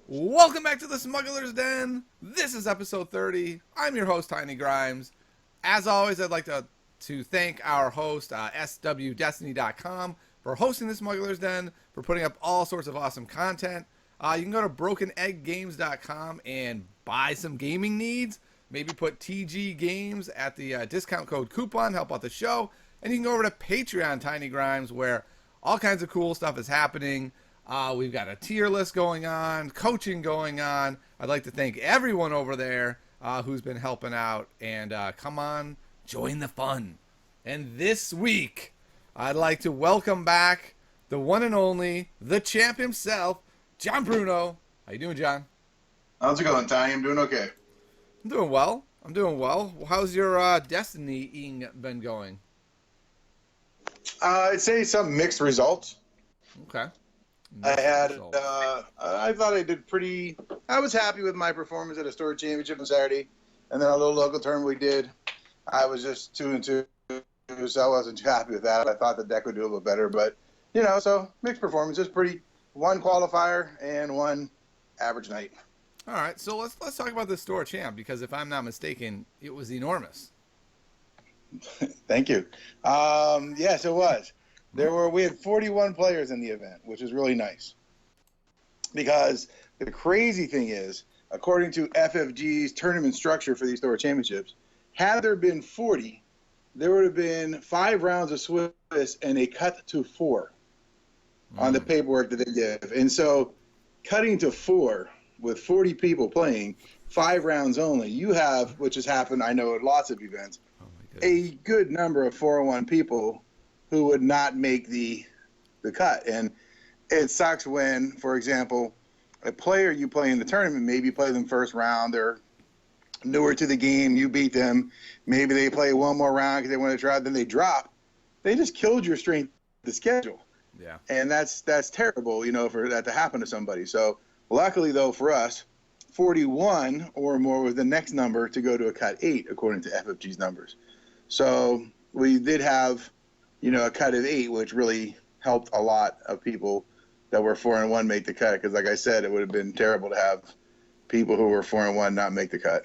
Welcome back to the Smugglers Den. This is episode 30. I'm your host, Tiny Grimes. As always, I'd like to thank our host, swdestiny.com, for hosting the Smugglers Den, for putting up all sorts of awesome content. You can go to brokenegggames.com and buy some gaming needs. Maybe put TG Games at the discount code coupon, help out the show. And you can go over to Patreon, Tiny Grimes, where all kinds of cool stuff is happening. We've got a tier list going on, coaching going on. I'd like to thank everyone over there who's been helping out. And come on, join the fun. And this week, I'd like to welcome back the one and only, the champ himself, John Bruno. How you doing, John? How's it going, Tiny? I'm doing okay. I'm doing well. How's your Destiny-ing been going? I'd say some mixed results. Okay. I thought I did pretty. I was happy with my performance at a store championship on Saturday, and then a little local tournament we did. I was just 2-2, so I wasn't too happy with that. I thought the deck would do a little better, but so mixed performances. Pretty one qualifier and one average night. All right, so let's talk about this store champ, because if I'm not mistaken, it was enormous. Thank you. Yes, it was. We had 41 players in the event, which is really nice. Because the crazy thing is, according to FFG's tournament structure for these Store Championships, had there been 40, there would have been 5 rounds of Swiss and a cut to 4 on the paperwork that they give. And so cutting to 4 with 40 people playing, 5 rounds only, you have, which has happened, I know, at lots of events, a good number of 401 people who would not make the cut. And it sucks when, for example, a player you play in the tournament, maybe you play them first round, they're newer to the game, you beat them, maybe they play one more round because they want to try, then they drop. They just killed your strength of the schedule. Yeah. And that's terrible, for that to happen to somebody. So luckily, though, for us, 41 or more was the next number to go to a cut 8, according to FFG's numbers. So we did have, a cut of 8, which really helped a lot of people that were 4-1 make the cut. Because, like I said, it would have been terrible to have people who were 4-1 not make the cut.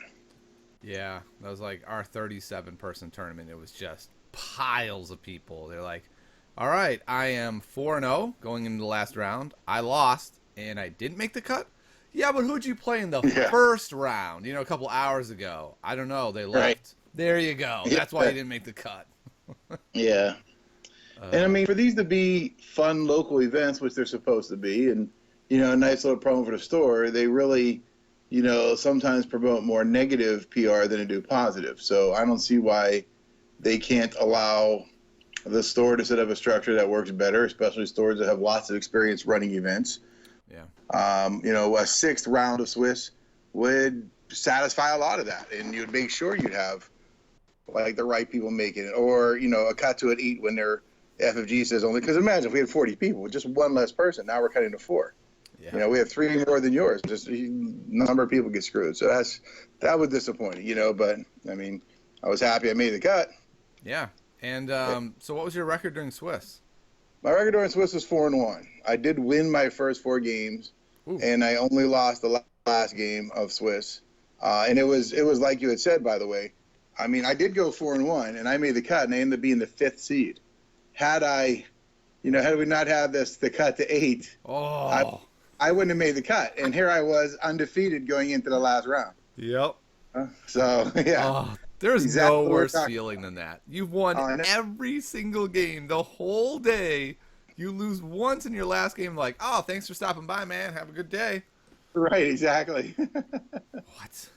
Yeah, that was like our 37-person tournament. It was just piles of people. They're like, all right, I am 4-0 going into the last round. I lost, and I didn't make the cut. Yeah, but who'd you play in the first round, a couple hours ago? I don't know. They left. Right. There you go. That's why you didn't make the cut. Yeah. And I mean, for these to be fun local events, which they're supposed to be, and, a nice little promo for the store, they really, sometimes promote more negative PR than they do positive. So I don't see why they can't allow the store to set up a structure that works better, especially stores that have lots of experience running events. Yeah. A 6th round of Swiss would satisfy a lot of that, and you'd make sure you'd have like the right people making it, or a cut to an 8 when they're FFG says only, because imagine if we had 40 people with just one less person. Now we're cutting to 4. Yeah. We have 3 more than yours. Just a number of people get screwed. So that was disappointing. But I mean, I was happy I made the cut. Yeah. And so what was your record during Swiss? My record during Swiss was 4-1. I did win my first 4 games. Ooh. And I only lost the last game of Swiss. And it was like you had said, by the way. I mean, I did go 4-1, and I made the cut, and I ended up being the 5th seed. Had we not had the cut to 8, I wouldn't have made the cut. And here I was undefeated going into the last round. Yep. So, yeah. Oh, there's exactly no worse feeling than that. You've won every single game the whole day. You lose once in your last game, like, oh, thanks for stopping by, man. Have a good day. Right, exactly. What?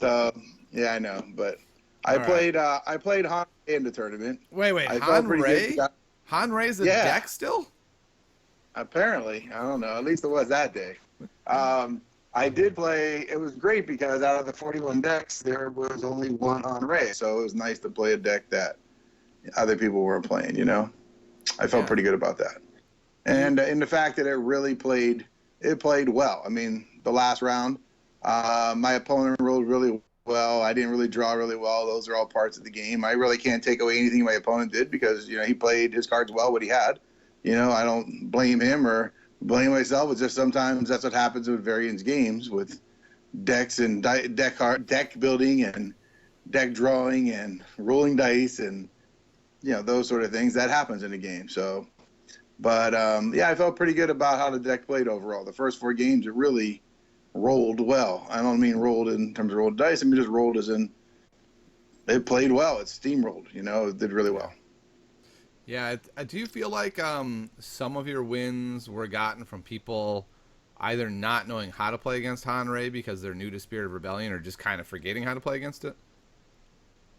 So, yeah, I know, but I played Han in the tournament. Wait, Han Ray? Han Ray's the deck still? Apparently. I don't know. At least it was that day. I did play. It was great because out of the 41 decks, there was only one Han Ray. So it was nice to play a deck that other people weren't playing, I felt pretty good about that. And in the fact that it played well. I mean, the last round, my opponent rolled really well. I didn't really draw really well. Those are all parts of the game. I really can't take away anything my opponent did because, he played his cards well, what he had. I don't blame him or blame myself. It's just sometimes that's what happens with variance games with decks and deck building and deck drawing and rolling dice and those sort of things that happens in a game. So, but I felt pretty good about how the deck played overall. The first 4 games it really rolled well. I don't mean rolled in terms of rolled dice. I mean just rolled as in it played well. It steamrolled. It did really well. Yeah, do you feel like some of your wins were gotten from people either not knowing how to play against Han-Ray because they're new to Spirit of Rebellion, or just kind of forgetting how to play against it?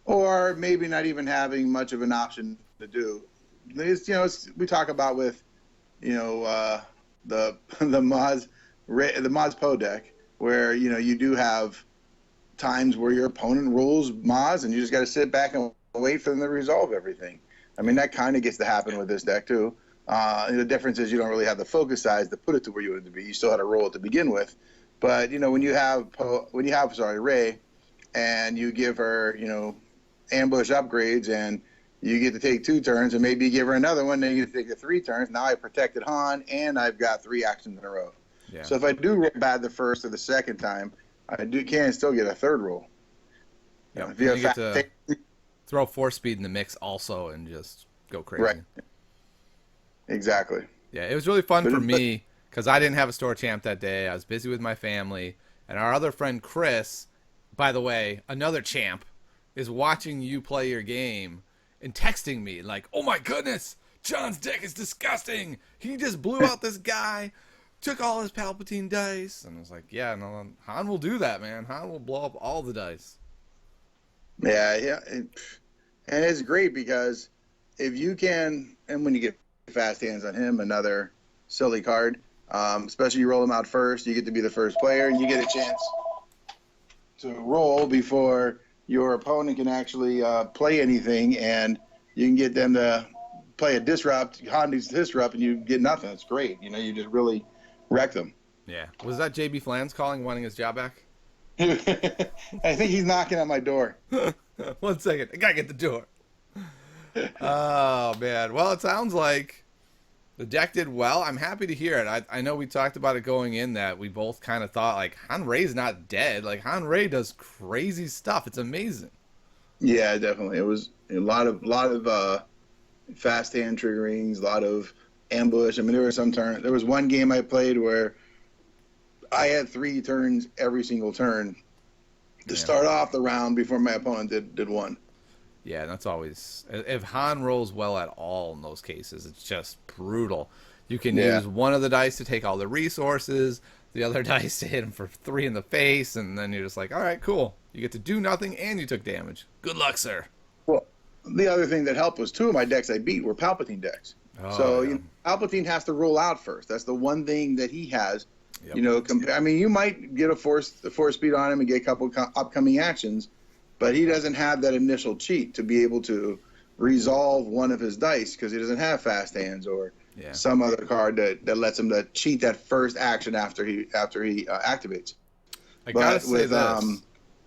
Or maybe not even having much of an option to do. We talk about with, the Moz Poe deck, where you do have times where your opponent rolls Moz, and you just got to sit back and wait for them to resolve everything. I mean, that kind of gets to happen with this deck too. The difference is you don't really have the focus size to put it to where you want it to be. You still had to roll it to begin with, but when you have Ray, and you give her ambush upgrades, and you get to take 2 turns, and maybe you give her another one, then you get to take 3 turns. Now I protected Han, and I've got 3 actions in a row. Yeah. So if I do roll bad the first or the second time, I can still get a 3rd roll. Yeah, you get to throw Force Speed in the mix also and just go crazy. Right. Exactly. Yeah, it was really fun for me because I didn't have a store champ that day. I was busy with my family, and our other friend Chris, by the way, another champ, is watching you play your game and texting me like, "Oh my goodness, John's deck is disgusting. He just blew out this guy, took all his Palpatine dice." And I was like, "Yeah, no, Han will do that, man. Han will blow up all the dice." Yeah, and it's great because if you can, and when you get fast hands on him, another silly card, especially you roll him out first, you get to be the first player, and you get a chance to roll before your opponent can actually play anything, and you can get them to play a disrupt, Honda's disrupt, and you get nothing. It's great. You just really wreck them. Yeah. Was that JB Flans calling, wanting his job back? I think he's knocking on my door. 1 second. I gotta get the door. Oh, man. Well, it sounds like the deck did well. I'm happy to hear it. I know we talked about it going in that we both kind of thought, like, Han-Ray's not dead. Like, Han-Ray does crazy stuff. It's amazing. Yeah, definitely. It was a lot of fast hand triggerings, a lot of ambush. I mean, there was one game I played where I had 3 turns every single turn to start off the round before my opponent did 1. Yeah, that's always... If Han rolls well at all in those cases, it's just brutal. You can use one of the dice to take all the resources, the other dice to hit him for 3 in the face, and then you're just like, all right, cool. You get to do nothing, and you took damage. Good luck, sir. Well, the other thing that helped was 2 of my decks I beat were Palpatine decks. Oh, so Palpatine has to roll out first. That's the one thing that he has. Yep. I mean, you might get a force speed on him and get a couple upcoming actions, but he doesn't have that initial cheat to be able to resolve one of his dice because he doesn't have fast hands or some other card that lets him to cheat that first action after he activates. I gotta say this.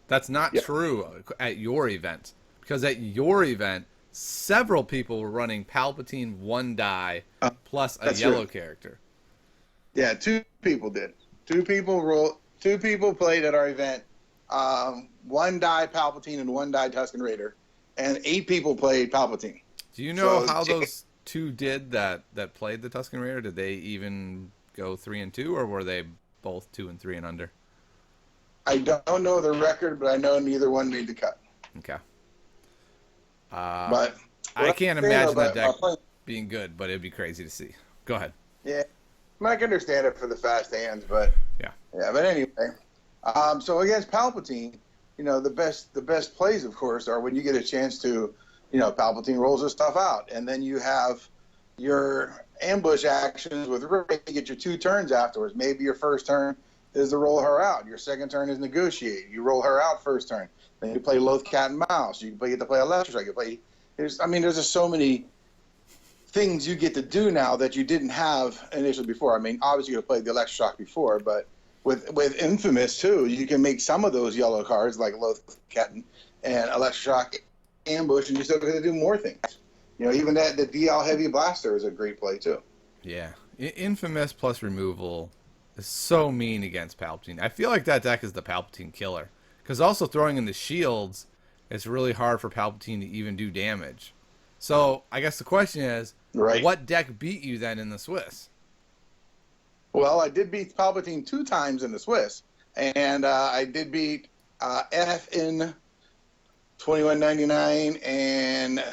That's not true at your event, because at your event, several people were running Palpatine 1 die plus a yellow character. Yeah, 2 people did. 2 people played at our event. 1 die Palpatine and 1 die Tusken Raider, and 8 people played Palpatine. Do you know how those 2 did that played the Tusken Raider? Did they even go 3 and 2, or were they both 2 and 3 and under? I don't know the record, but I know neither one made the cut. Okay. But I can't imagine that deck being good, but it'd be crazy to see. Go ahead. Yeah, I can understand it for the fast hands, but yeah. But anyway, so against Palpatine, the best plays, of course, are when you get a chance to, Palpatine rolls his stuff out, and then you have your ambush actions with Rey. You get your 2 turns afterwards. Maybe your first turn is to roll her out. Your second turn is negotiate. You roll her out first turn. Then you play Loth Cat and Mouse. You get to play Electrostrike. There's just so many things you get to do now that you didn't have initially before. I mean, obviously you could have played the Electroshock before, but with Infamous too, you can make some of those yellow cards like Loth Cat and Electroshock ambush, and you still get to do more things. Even the DL Heavy Blaster is a great play too. Yeah. Infamous plus removal is so mean against Palpatine. I feel like that deck is the Palpatine killer. Because also throwing in the shields, it's really hard for Palpatine to even do damage. So I guess the question is, Right. what deck beat you then in the Swiss? Well, I did beat Palpatine 2 times in the Swiss, and I did beat F in 2199 and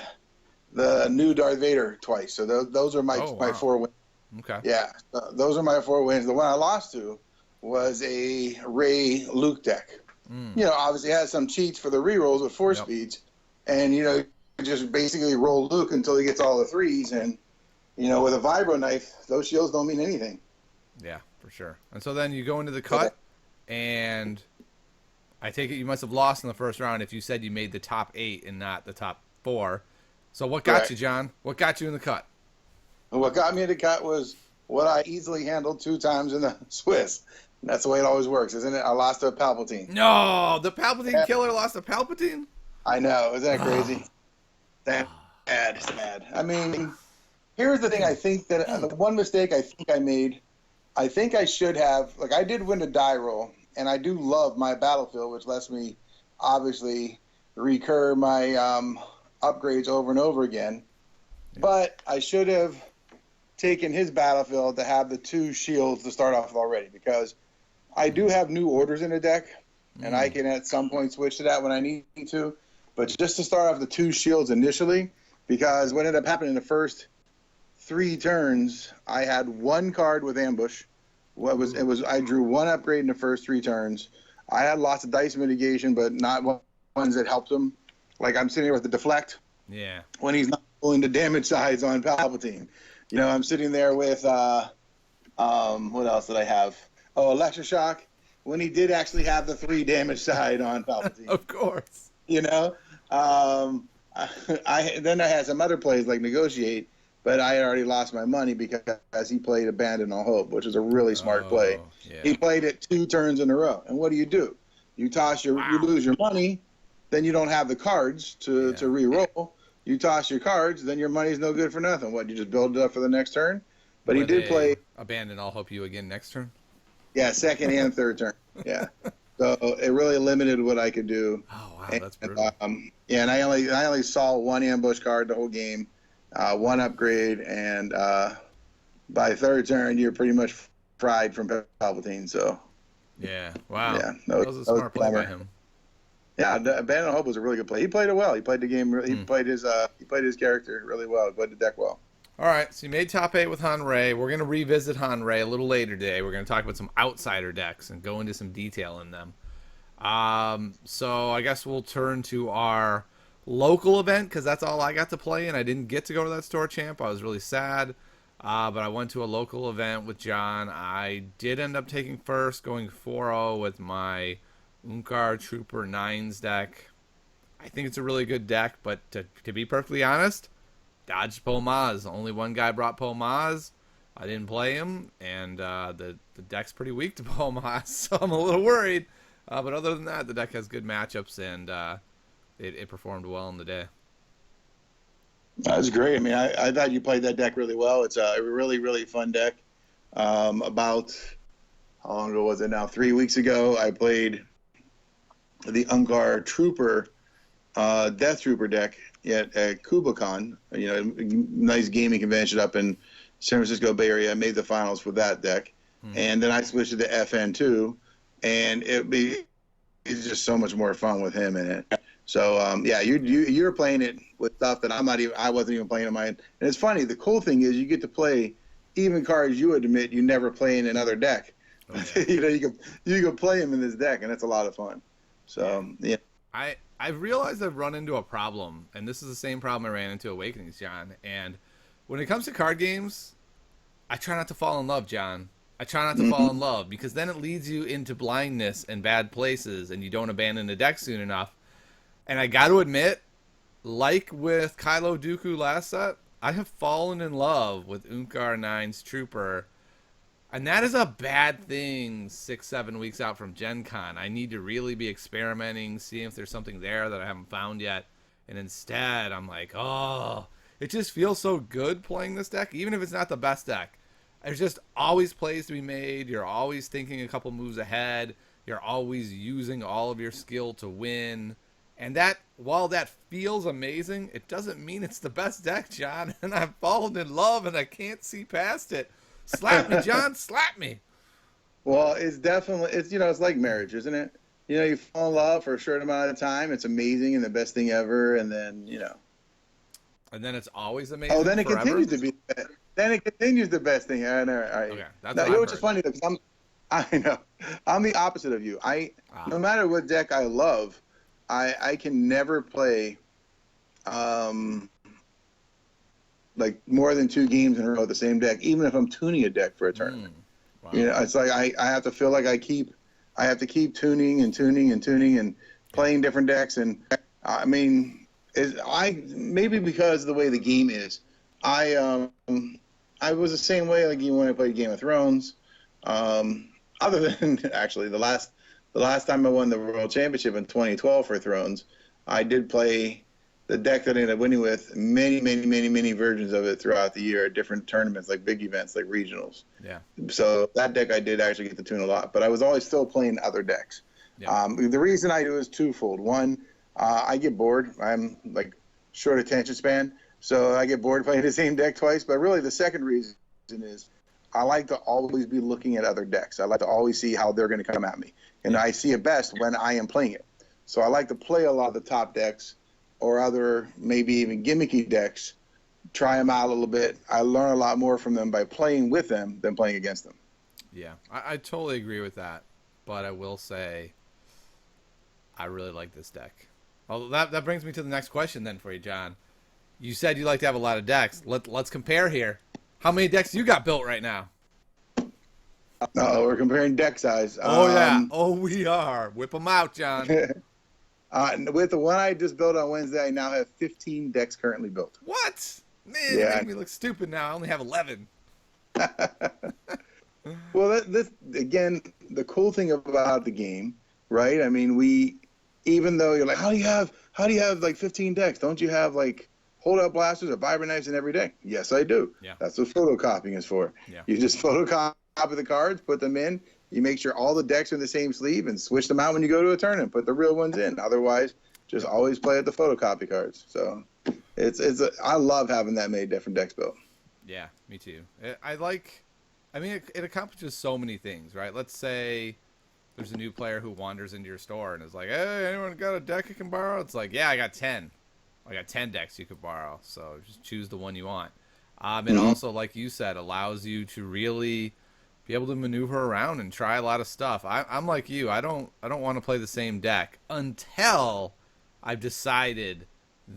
the new Darth Vader twice. So those are my 4 wins. Okay. Yeah, those are my 4 wins. The one I lost to was a Rey Luke deck. You know, obviously it has some cheats for the rerolls with force speeds, and you just basically roll Luke until he gets all the 3s, and with a vibro knife, those shields don't mean anything. Yeah, for sure. And so then you go into the cut, and I take it you must have lost in the first round if you said you made the top 8 and not the top 4. So what got you, John? What got you in the cut? What got me in the cut was what I easily handled 2 times in the Swiss. And that's the way it always works, isn't it? I lost to a Palpatine. No, the Palpatine killer lost to Palpatine? I know. Isn't that crazy? Sad. I mean, here's the thing. I think that the one mistake I think I made, I think I should have, like, I did win a die roll, and I do love my battlefield, which lets me obviously recur my upgrades over and over again. But I should have taken his battlefield to have the 2 shields to start off with already, because I do have new orders in the deck, and I can at some point switch to that when I need to. But just to start off the 2 shields initially, because what ended up happening in the first 3 turns, I had 1 card with ambush. I drew 1 upgrade in the first 3 turns. I had lots of dice mitigation, but not ones that helped him. Like I'm sitting here with the deflect. Yeah. When he's not pulling the damage sides on Palpatine. I'm sitting there with what else did I have? Oh, electroshock. When he did actually have the 3 damage side on Palpatine. Of course. Then I had some other plays like negotiate, but I had already lost my money because he played abandon all hope, which is a really smart play. Yeah. He played it 2 turns in a row. And what do? You lose your money, then you don't have the cards to re-roll. You toss your cards, then your money's no good for nothing. What, you just build it up for the next turn? But he did play abandon I'll help you again next turn. Yeah, second and third turn. Yeah. So it really limited what I could do. Oh wow, that's brutal. And I only saw 1 ambush card the whole game, 1 upgrade, and by third turn you're pretty much fried from Palpatine. So. Yeah. Wow. Yeah. That was a smart play by him. Yeah, Abandon Hope was a really good play. He played it well. He played the game. He played his character really well. He played the deck well. All right, so you made top 8 with Han Rey. We're going to revisit Han Rey a little later today. We're going to talk about some outsider decks and go into some detail in them. So I guess we'll turn to our local event because that's all I got to play, and I didn't get to go to that store champ. I was really sad, but I went to a local event with John. I did end up taking first, going 4-0 with my Unkar Trooper 9s deck. I think it's a really good deck, but to be perfectly honest, dodged Pol Maz. Only one guy brought Pol Maz. I didn't play him, and the deck's pretty weak to Pol Maz, so I'm a little worried. But other than that, the deck has good matchups, and it performed well in the day. That's great. I mean, I thought you played that deck really well. It's a really, really fun deck. About, how long ago was it now? 3 weeks ago, I played the Unkar Trooper, Death Trooper deck at KubaCon, nice gaming convention up in San Francisco Bay Area. I made the finals with that deck. And then I switched to the FN2, and it's just so much more fun with him in it. So, you're playing it with stuff that I wasn't even playing in mine. And it's funny, the cool thing is you get to play even cards you would admit you never play in another deck. Okay. you can play them in this deck, and it's a lot of fun. So, yeah. I've realized I've run into a problem, and this is the same problem I ran into Awakenings, John. And when it comes to card games, I try not to fall in love, John. I try not to fall in love, because then it leads you into blindness and bad places, and you don't abandon the deck soon enough. And I got to admit, like with Kylo Dooku last set, I have fallen in love with Unkar 9's Trooper. And that is a bad thing 6-7 weeks out from Gen Con. I need to really be experimenting, seeing if there's something there that I haven't found yet. And instead, I'm like, oh, it just feels so good playing this deck, even if it's not the best deck. There's just always plays to be made. You're always thinking a couple moves ahead. You're always using all of your skill to win. And that, while that feels amazing, it doesn't mean it's the best deck, John. And I've fallen in love and I can't see past it. Slap me, John. Slap me. Well, it's definitely, it's like marriage, isn't it? You fall in love for a short amount of time. It's amazing and the best thing ever. And then, And then it's always amazing. Oh, then it forever? continues to be. Then it continues the best thing. I know. Okay, that's now, what I've which is heard. funny because I know, I'm the opposite of you. No matter what deck I love, I can never play, like more than 2 games in a row with the same deck, even if I'm tuning a deck for a tournament. Wow. It's like I have to feel like I have to keep tuning and tuning and tuning and playing different decks. And I mean, maybe because of the way the game is, I was the same way like when I played Game of Thrones. Other than actually the last time I won the World Championship in 2012 for Thrones, I did play the deck that I ended up winning with many versions of it throughout the year at different tournaments, like big events, like regionals. Yeah. So that deck I did actually get to tune a lot, but I was always still playing other decks. Yeah. The reason I do is twofold. One, I get bored. I'm like short attention span, so I get bored playing the same deck twice. But really, the second reason is I like to always be looking at other decks. I like to always see how they're going to come at me, and I see it best when I am playing it. So I like to play a lot of the top decks or other maybe even gimmicky decks, try them out a little bit. I learn a lot more from them by playing with them than playing against them. Yeah, I totally agree with that. But I will say, I really like this deck. Well, that brings me to the next question then for you, John. You said you like to have a lot of decks. Let's compare here. How many decks you got built right now? Oh, we're comparing deck size. Oh, yeah. Oh, we are. Whip them out, John. With the one I just built on Wednesday, I now have 15 decks currently built. What? Man, you make me look stupid now. I only have 11. Well, this again, the cool thing about the game, right? I mean, even though you're like, how do you have like 15 decks? Don't you have like holdout blasters or vibrant knives in every deck? Yes, I do. Yeah. That's what photocopying is for. Yeah. You just photocopy the cards, put them in. You make sure all the decks are in the same sleeve and switch them out when you go to a tournament. Put the real ones in. Otherwise, just always play at the photocopy cards. So I love having that many different decks built. Yeah, me too. It accomplishes so many things, right? Let's say there's a new player who wanders into your store and is like, hey, anyone got a deck I can borrow? It's like, yeah, I got 10. I got 10 decks you could borrow. So just choose the one you want. And also, like you said, allows you to really be able to maneuver around and try a lot of stuff. I'm like you. I don't want to play the same deck until I've decided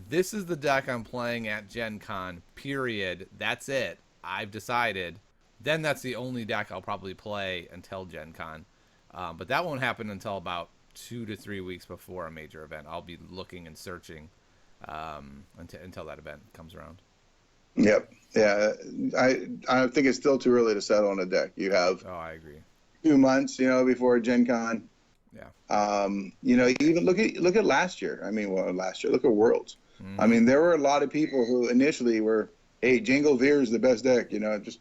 this is the deck I'm playing at Gen Con, period. That's it. I've decided. Then that's the only deck I'll probably play until Gen Con. But that won't happen until about 2 to 3 weeks before a major event. I'll be looking and searching until that event comes around. Yep. Yeah. I think it's still too early to settle on a deck. You have I agree. 2 months, before Gen Con. Yeah. Even look at last year. I mean, last year. Look at Worlds. I mean, there were a lot of people who initially were, hey, Jango Veer is the best deck, just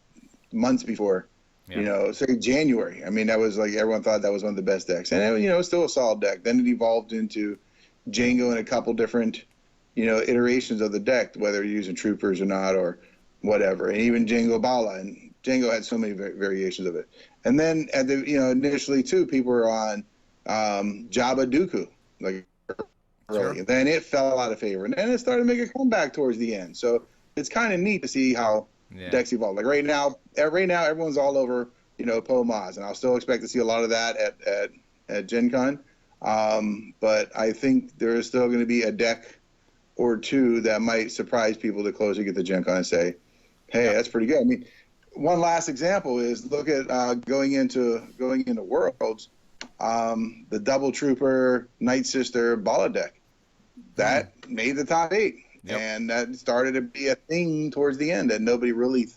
months before. Yeah. Say January. I mean, that was like everyone thought that was one of the best decks. And, it was still a solid deck. Then it evolved into Jango and a couple different, iterations of the deck, whether you're using troopers or not or whatever. And even Jango Bala. And Jango had so many variations of it. And then, initially, too, people were on Jabba Dooku, like early. Sure. Then it fell out of favor. And then it started to make a comeback towards the end. So it's kind of neat to see how decks evolve. Like right now, everyone's all over, Poe Maz, and I'll still expect to see a lot of that at Gen Con. But I think there is still going to be a deck or two that might surprise people the closer you get to Gen Con and say, hey, that's pretty good. I mean, one last example is look at going into Worlds, the Double Trooper Night Sister Bala deck. That made the top 8. Yep. And that started to be a thing towards the end that nobody really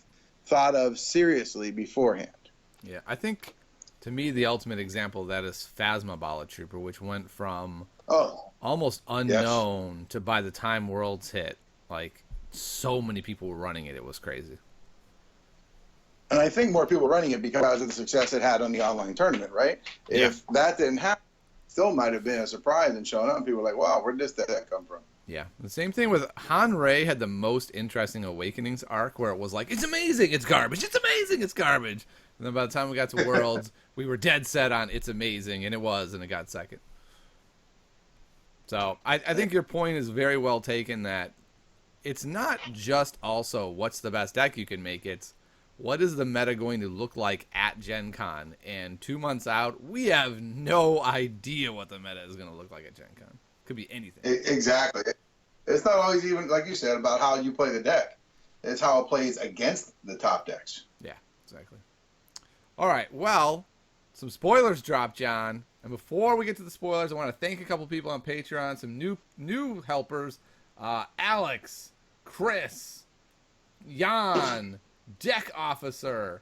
thought of seriously beforehand. Yeah, I think, to me, the ultimate example of that is Phasma Bala Trooper, which went from almost unknown to by the time Worlds hit, like, so many people were running it. It was crazy. And I think more people running it because of the success it had on the online tournament, right? Yeah. If that didn't happen, still might have been a surprise and showing up. And people were like, wow, where did this deck come from? Yeah. The same thing with Han Rei had the most interesting Awakenings arc where it was like, it's amazing, it's garbage, it's amazing, it's garbage. And then by the time we got to Worlds, we were dead set on it's amazing, and it was, and it got second. So I think your point is very well taken that it's not just also what's the best deck you can make, it's what is the meta going to look like at Gen Con? And 2 months out, we have no idea what the meta is going to look like at Gen Con. Could be anything. Exactly. It's not always even, like you said, about how you play the deck. It's how it plays against the top decks. Yeah, exactly. All right, well, some spoilers dropped, John. And before we get to the spoilers, I want to thank a couple people on Patreon, some new helpers, Alex, Chris, Jan, Deck Officer.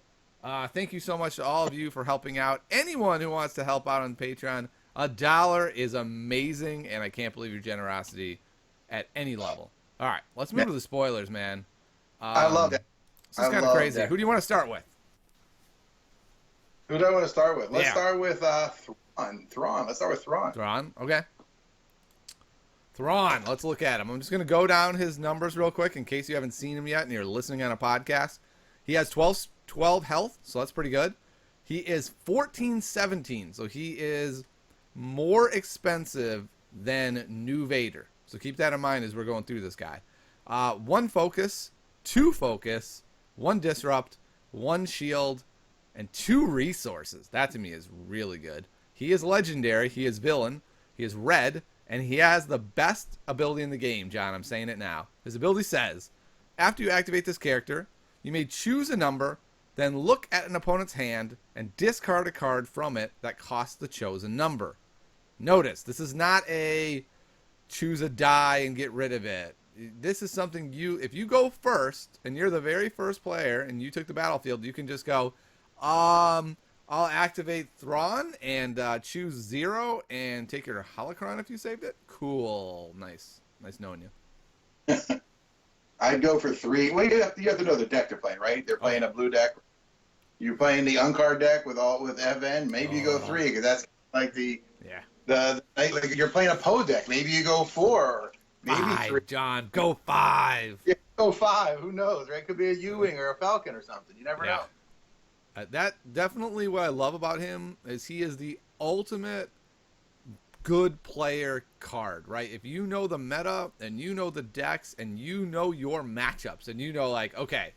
Thank you so much to all of you for helping out. Anyone who wants to help out on Patreon, $1 is amazing, and I can't believe your generosity at any level. All right, let's move to the spoilers, man. I love it. This is kind of crazy. Who do you want to start with? Who do I want to start with? Let's start with Thrawn. Let's start with Thrawn. Thrawn, okay. Thrawn, let's look at him. I'm just going to go down his numbers real quick in case you haven't seen him yet and you're listening on a podcast. He has 12 health, so that's pretty good. He is 14-17, so he is more expensive than New Vader. So keep that in mind as we're going through this guy. 1 focus, 2 focus, 1 disrupt, 1 shield, and 2 resources. That to me is really good. He is legendary. He is villain. He is red. And he has the best ability in the game, John. I'm saying it now. His ability says, after you activate this character, you may choose a number, then look at an opponent's hand and discard a card from it that costs the chosen number. Notice, this is not a choose a die and get rid of it. This is something if you go first and you're the very first player and you took the battlefield, you can just go, I'll activate Thrawn and choose 0 and take your holocron if you saved it. Cool. Nice knowing you. I'd go for 3. Well, you have to know the deck they're playing, right? They're playing a blue deck. You're playing the uncard deck with FN. Maybe you go 3 because that's like like you're playing a Poe deck. Maybe you go 4. Maybe 3. John, go 5. Yeah, go 5. Who knows, right? Could be a U-wing or a Falcon or something. You never know. That definitely what I love about him is he is the ultimate good player card, right? If you know the meta and you know the decks and you know your matchups and you know like, okay,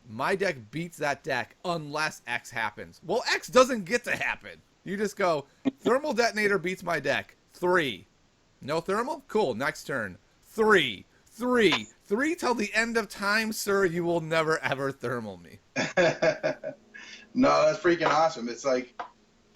my deck beats that deck unless X happens. Well, X doesn't get to happen. You just go, thermal detonator beats my deck. 3. No thermal? Cool. Next turn. 3 till the end of time, sir. You will never ever thermal me. No, that's freaking awesome. It's like,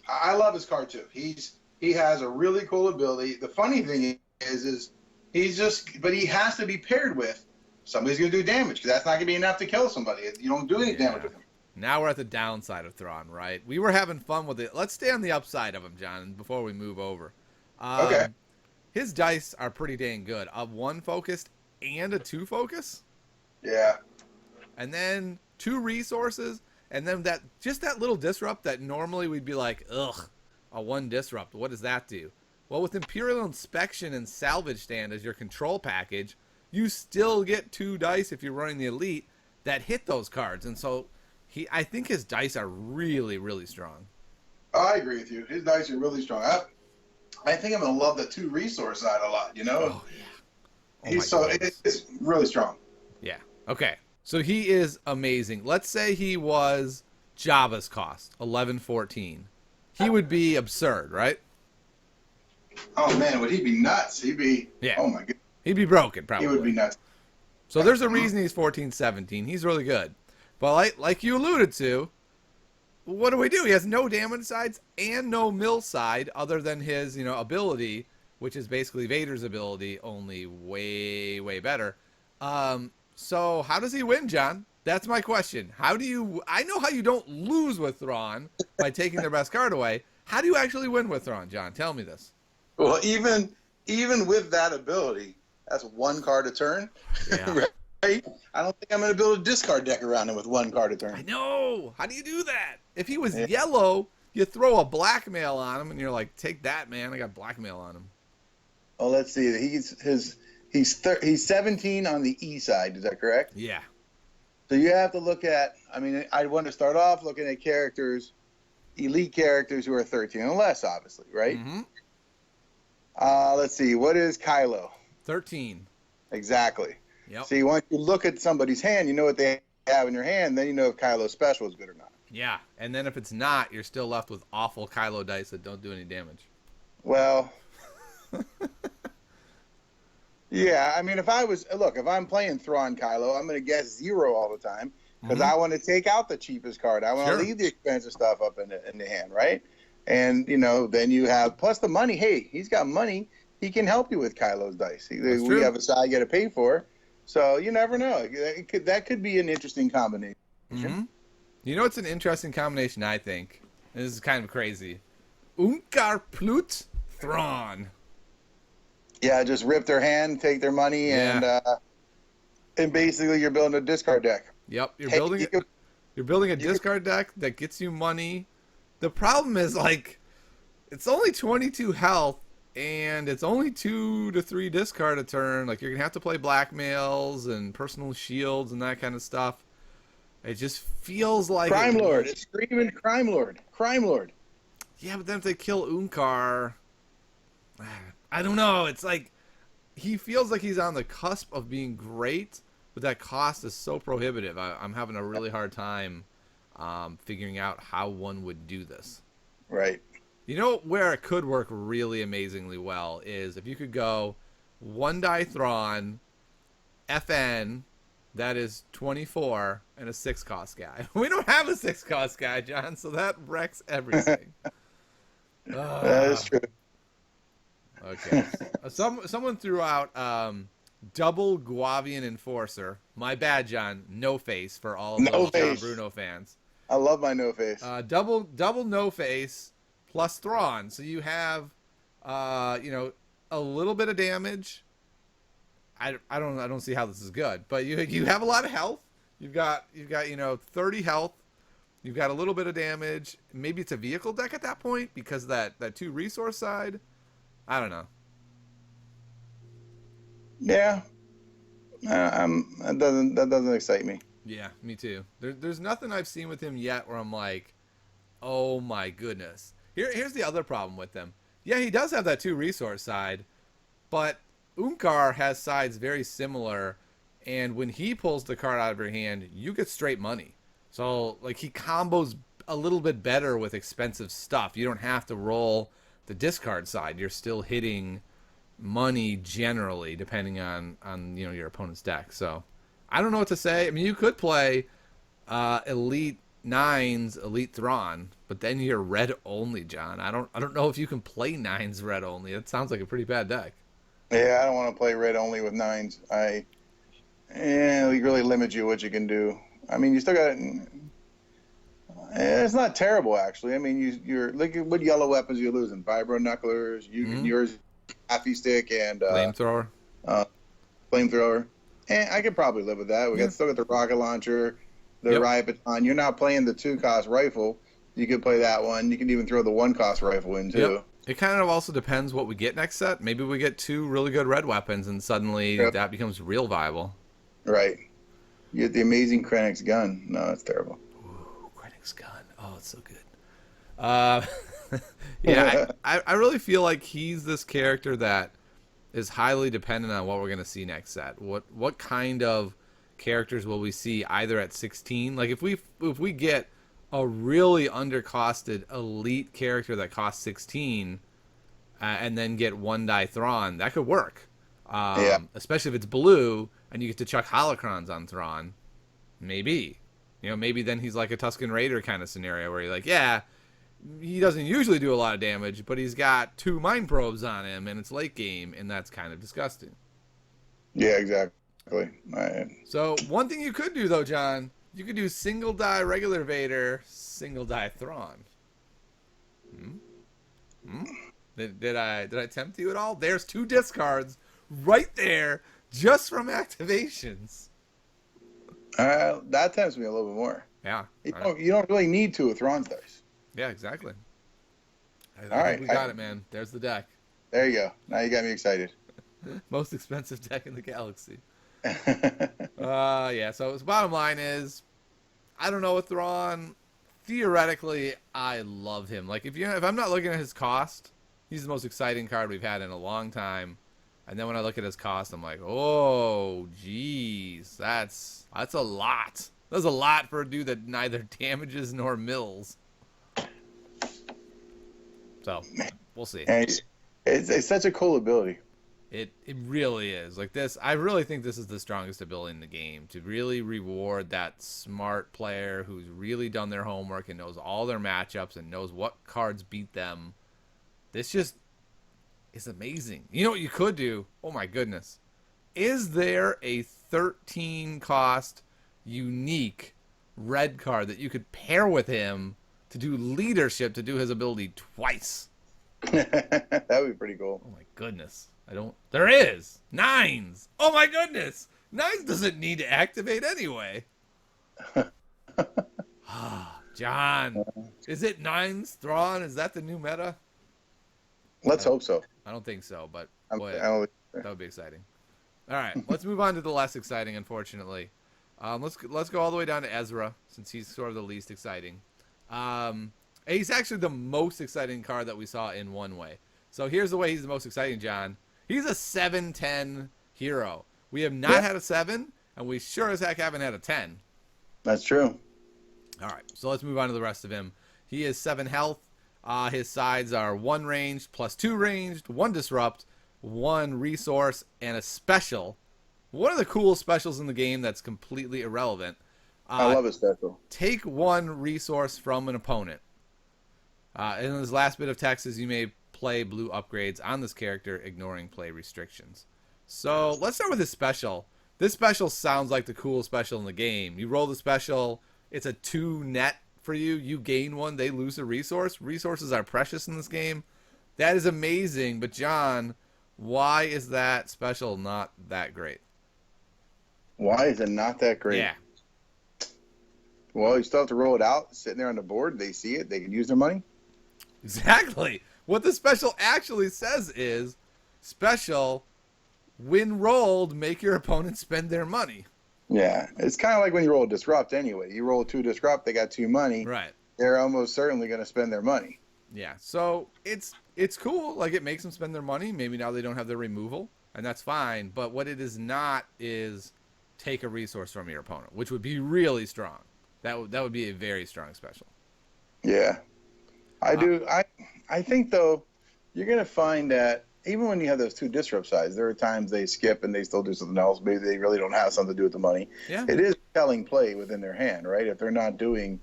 I love his card too. He has a really cool ability. The funny thing is but he has to be paired with somebody's going to do damage because that's not going to be enough to kill somebody. You don't do any damage with him. Now we're at the downside of Thrawn, right? We were having fun with it. Let's stay on the upside of him, John, before we move over. Okay. His dice are pretty dang good. A 1 focused and a 2 focus. Yeah. And then 2 resources. And then that little disrupt that normally we'd be like, ugh, a 1 disrupt. What does that do? Well, with Imperial Inspection and Salvage Stand as your control package, you still get 2 dice if you're running the Elite that hit those cards. And so I think his dice are really, really strong. I agree with you. His dice are really strong. I think I'm going to love the 2 resource side a lot, you know? Oh, yeah. It's really strong. Yeah. Okay. So he is amazing. Let's say he was Jabba's cost, 11-14. He would be absurd, right? Oh, man, would he be nuts? He'd be, oh, my God. He'd be broken, probably. He would be nuts. So there's a reason he's 14-17. He's really good. But like you alluded to, what do we do? He has no damage sides and no mill side other than his, ability, which is basically Vader's ability, only way, way better. So how does he win, John? That's my question. I know how you don't lose with Thrawn by taking their best card away. How do you actually win with Thrawn, John? Tell me this. Well, even with that ability, that's 1 card a turn. Yeah. I don't think I'm going to build a discard deck around him with one card a turn. I know. How do you do that? If he was Yeah. yellow, you throw a blackmail on him, and you're like, take that, man. I got blackmail on him. Oh, let's see. He's 17 on the E side. Is that correct? Yeah. So you have to look at. I mean, I want to start off looking at characters, elite characters who are 13 and less, obviously, right? Mm-hmm. Let's see. What is Kylo? 13. Exactly. Yep. See, once you look at somebody's hand, you know what they have in their hand. Then you know if Kylo's special is good or not. Yeah. And then if it's not, you're still left with awful Kylo dice that don't do any damage. Well, yeah. I mean, if I'm playing Thrawn Kylo, I'm going to guess 0 all the time because I want to take out the cheapest card. I want to leave the expensive stuff up in the hand, right? And then you have plus the money. Hey, he's got money. He can help you with Kylo's dice. We have a side you got to pay for. So you never know. That could be an interesting combination. Mm-hmm. You know, it's an interesting combination, I think. This is kind of crazy. Unkar Plut Thrawn. Yeah, just rip their hand, take their money, and basically you're building a discard deck. Yep, you're building a discard deck that gets you money. The problem is, like, it's only 22 health, and it's only 2 to 3 discard a turn. Like, you're going to have to play blackmails and personal shields and that kind of stuff. It just feels like... Crime Lord. It's screaming Crime Lord. Crime Lord. Yeah, but then if they kill Unkar... I don't know. It's like... He feels like he's on the cusp of being great, but that cost is so prohibitive. I'm having a really hard time figuring out how one would do this. Right. You know where it could work really amazingly well is if you could go 1 die Thrawn, FN, that is 24, and a 6 cost guy. We don't have a 6 cost guy, John, so that wrecks everything. That is true. Okay. Someone threw out double Guavian Enforcer. My bad, John. No face for all of those John Bruno fans. I love my no face. Double no face plus Thrawn. So you have, a little bit of damage. I don't see how this is good, but you have a lot of health. You've got 30 health. You've got a little bit of damage. Maybe it's a vehicle deck at that point because that 2 resource side. I don't know. Yeah. That doesn't excite me. Yeah, me too. There's nothing I've seen with him yet where I'm like, oh my goodness. Here's the other problem with him. Yeah, he does have that 2 resource side, but Unkar has sides very similar, and when he pulls the card out of your hand, you get straight money. So, like, he combos a little bit better with expensive stuff. You don't have to roll the discard side. You're still hitting money generally, depending on your opponent's deck. So, I don't know what to say. I mean, you could play Elite 9's Elite Thrawn, but then you're red only, John. I don't know if you can play 9's red only. That sounds like a pretty bad deck. Yeah, I don't want to play red only with 9s. It really limits you what you can do. I mean, you still got. It's not terrible actually. I mean, you're look at what yellow weapons you're losing. Vibro knucklers. You can yours, happy stick and flamethrower. Flamethrower. And I could probably live with that. We still got the rocket launcher, the riot baton. You're not playing the 2 cost rifle. You could play that one. You can even throw the 1 cost rifle in too. Yep. It kind of also depends what we get next set. Maybe we get 2 really good red weapons, and suddenly that becomes real viable. Right. You get the amazing Krennic's gun. No, that's terrible. Ooh, Krennic's gun. Oh, it's so good. Yeah, I really feel like he's this character that is highly dependent on what we're going to see next set. What kind of characters will we see either at 16? Like if we get a really undercosted elite character that costs 16 and then get 1 die Thrawn, that could work. Especially if it's blue and you get to chuck holocrons on Thrawn. Maybe. Maybe then he's like a Tusken Raider kind of scenario where you're like, yeah, he doesn't usually do a lot of damage, but he's got 2 mind probes on him and it's late game, and that's kind of disgusting. Yeah, exactly. Right. So one thing you could do though, John, you could do single die regular Vader, single die Thrawn. Did I tempt you at all? There's 2 discards right there just from activations. That tempts me a little bit more. Yeah. You don't really need to with Thrawn's dice. Yeah, exactly. I All think right. we got it, man. There's the deck. There you go. Now you got me excited. Most expensive deck in the galaxy. Yeah. So his bottom line is, I don't know with Thrawn. Theoretically, I love him. Like if I'm not looking at his cost, he's the most exciting card we've had in a long time. And then when I look at his cost, I'm like, oh, geez, that's a lot. That's a lot for a dude that neither damages nor mills. So we'll see. And it's such a cool ability. It really is. Like this, I really think this is the strongest ability in the game, to really reward that smart player who's really done their homework and knows all their matchups and knows what cards beat them. This just is amazing. You know what you could do? Oh my goodness. Is there a 13 cost unique red card that you could pair with him to do leadership, to do his ability twice? That would be pretty cool. Oh my goodness. There is. Nines. Oh my goodness. Nines doesn't need to activate anyway. John. Is it Nines Thrawn? Is that the new meta? Let's hope so. I don't think so, but boy, that would be exciting. All right, let's move on to the less exciting, unfortunately. Let's go all the way down to Ezra, since he's sort of the least exciting. He's actually the most exciting card that we saw in one way. So here's the way he's the most exciting, John. He's a 7/10 hero. We have not had a 7, and we sure as heck haven't had a 10. That's true. All right, so let's move on to the rest of him. He is 7 health. His sides are 1 ranged, plus 2 ranged, 1 disrupt, 1 resource, and a special. One of the coolest specials in the game that's completely irrelevant. I love a special. Take 1 resource from an opponent. And his last bit of text is, you may play blue upgrades on this character, ignoring play restrictions. So let's start with his special. This special sounds like the coolest special in the game. You roll the special, it's a 2 net for you. You gain 1, they lose a resource. Resources are precious in this game. That is amazing, but John, why is that special not that great? Why is it not that great? Yeah. Well, you still have to roll it out, sitting there on the board. They see it, they can use their money. Exactly. What the special actually says is, special, when rolled, make your opponent spend their money. Yeah, it's kind of like when you roll a disrupt anyway. You roll 2 disrupt, they got 2 money. Right. They're almost certainly going to spend their money. Yeah, so it's cool. Like, it makes them spend their money. Maybe now they don't have their removal, and that's fine. But what it is not is take a resource from your opponent, which would be really strong. That would be a very strong special. Yeah. I think, though, you're going to find that even when you have those 2 disrupt sides, there are times they skip and they still do something else. Maybe they really don't have something to do with the money. Yeah. It is telling play within their hand, right? If they're not doing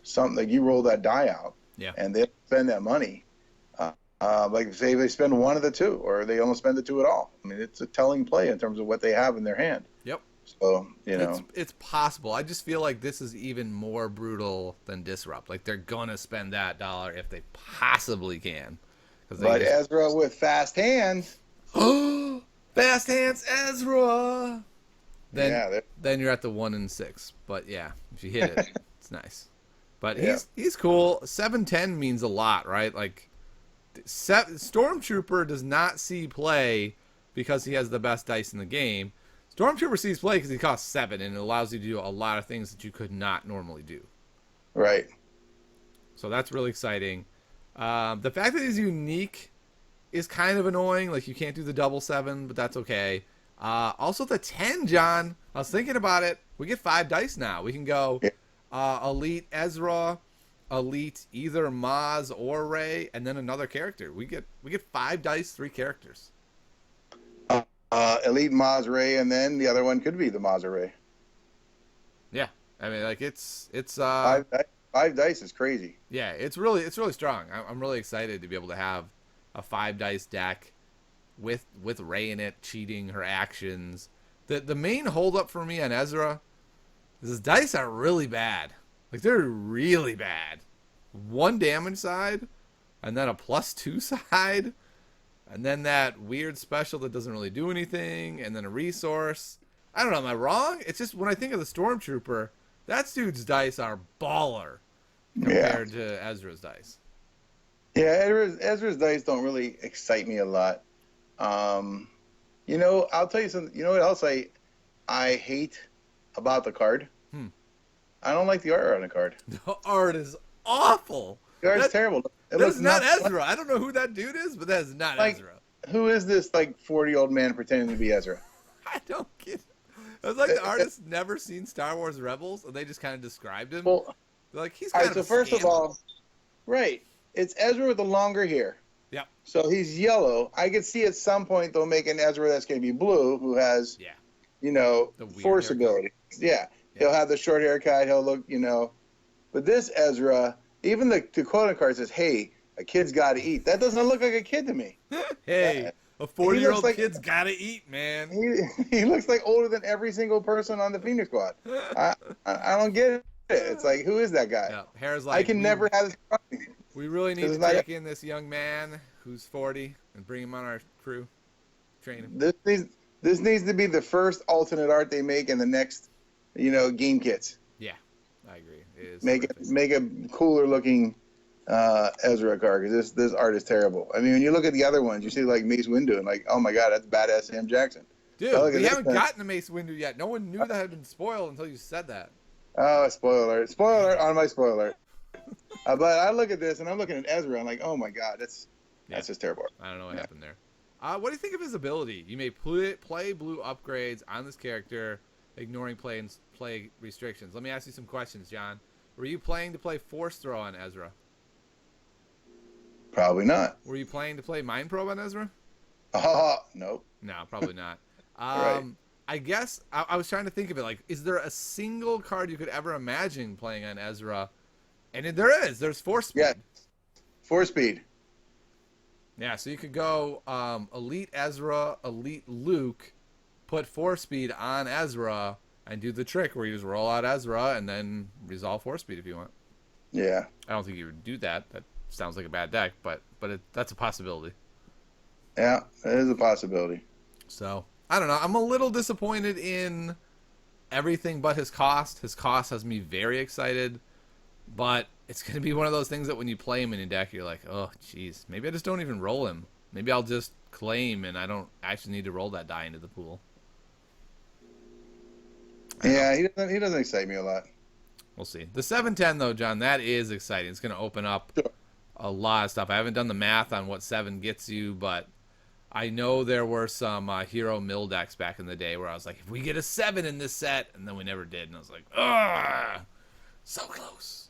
something, like you roll that die out, and they spend that money, like say they spend 1 of the 2, or they don't spend the 2 at all. I mean, it's a telling play in terms of what they have in their hand. Yep. So, you know. It's possible. I just feel like this is even more brutal than Disrupt. Like, they're going to spend that dollar if they possibly can. But Ezra with fast hands. Fast hands, Ezra! Then you're at the 1 and 6. But, yeah, if you hit it, it's nice. But he's cool. 7/10 means a lot, right? Like, Stormtrooper does not see play because he has the best dice in the game. Stormtrooper sees play because he costs 7, and it allows you to do a lot of things that you could not normally do. Right. So that's really exciting. The fact that he's unique is kind of annoying. Like, you can't do the double 7, but that's okay. Also, the 10, John. I was thinking about it. We get 5 dice now. We can go Elite Ezra, Elite either Maz or Rey, and then another character. We get 5 dice, 3 characters. Elite Maz Rey, and then the other one could be the Maz Rey. Yeah, I mean, like it's 5 dice is crazy. Yeah, it's really strong. I'm really excited to be able to have a 5 dice deck with Rey in it, cheating her actions. The main holdup for me on Ezra is his dice are really bad. Like, they're really bad. 1 damage side, and then a +2 side. And then that weird special that doesn't really do anything, and then a resource. I don't know. Am I wrong? It's just when I think of the Stormtrooper, that dude's dice are baller compared to Ezra's dice. Yeah, Ezra's dice don't really excite me a lot. I'll tell you something. You know what else I hate about the card? I don't like the art on the card. The art is awful. The art's terrible. That's not Ezra. I don't know who that dude is, but that is not Ezra. Who is this 40-year-old man pretending to be Ezra? I don't get it. It's like the artist never seen Star Wars Rebels, and they just kind of described him. Well, they're like, he's kind of a first scammer. of all, right, it's Ezra with the longer hair. Yep. So he's yellow. I could see at some point they'll make an Ezra that's going to be blue, who has, force ability. Yeah. He'll have the short haircut. He'll look, But this Ezra, even the quote card says, "Hey, a kid's got to eat." That doesn't look like a kid to me. Hey, a 40-year-old kid's got to eat, man. He looks like older than every single person on the Phoenix Squad. I don't get it. It's like, who is that guy? Yeah, hair's like, I can never have this. We really need to take in this young man who's 40 and bring him on our crew. Train him. This needs to be the first alternate art they make in the next, game kits. Yeah, I agree. It is make a cooler looking Ezra card, because this art is terrible. I mean, when you look at the other ones, you see like Mace Windu and like, oh my god, that's badass Sam Jackson. Dude, we haven't gotten to Mace Windu yet. No one knew that had been spoiled until you said that. Oh, spoiler alert on my spoiler. But I look at this and I'm looking at Ezra. I'm like, oh my god, that's just terrible. I don't know what happened there. What do you think of his ability? You may play blue upgrades on this character, ignoring play restrictions. Let me ask you some questions, John. Were you playing to play Force Throw on Ezra? Probably not. Were you playing to play Mind Probe on Ezra? Nope. No, probably not. Right. I guess I was trying to think of it. Like, is there a single card you could ever imagine playing on Ezra? And there is. There's Force Speed. Yeah. Force Speed. Yeah, so you could go Elite Ezra, Elite Luke, put Force Speed on Ezra, and do the trick where you just roll out Ezra and then resolve Force Speed if you want. Yeah. I don't think you would do that. That sounds like a bad deck, but that's a possibility. Yeah, it is a possibility. So, I don't know. I'm a little disappointed in everything but his cost. His cost has me very excited, but it's going to be one of those things that when you play him in a deck, you're like, oh, jeez, maybe I just don't even roll him. Maybe I'll just claim and I don't actually need to roll that die into the pool. Yeah, he doesn't excite me a lot. We'll see. The 710, though, John, that is exciting. It's going to open up a lot of stuff. I haven't done the math on what 7 gets you, but I know there were some hero mill decks back in the day where I was like, if we get a 7 in this set, and then we never did. And I was like, ugh, so close.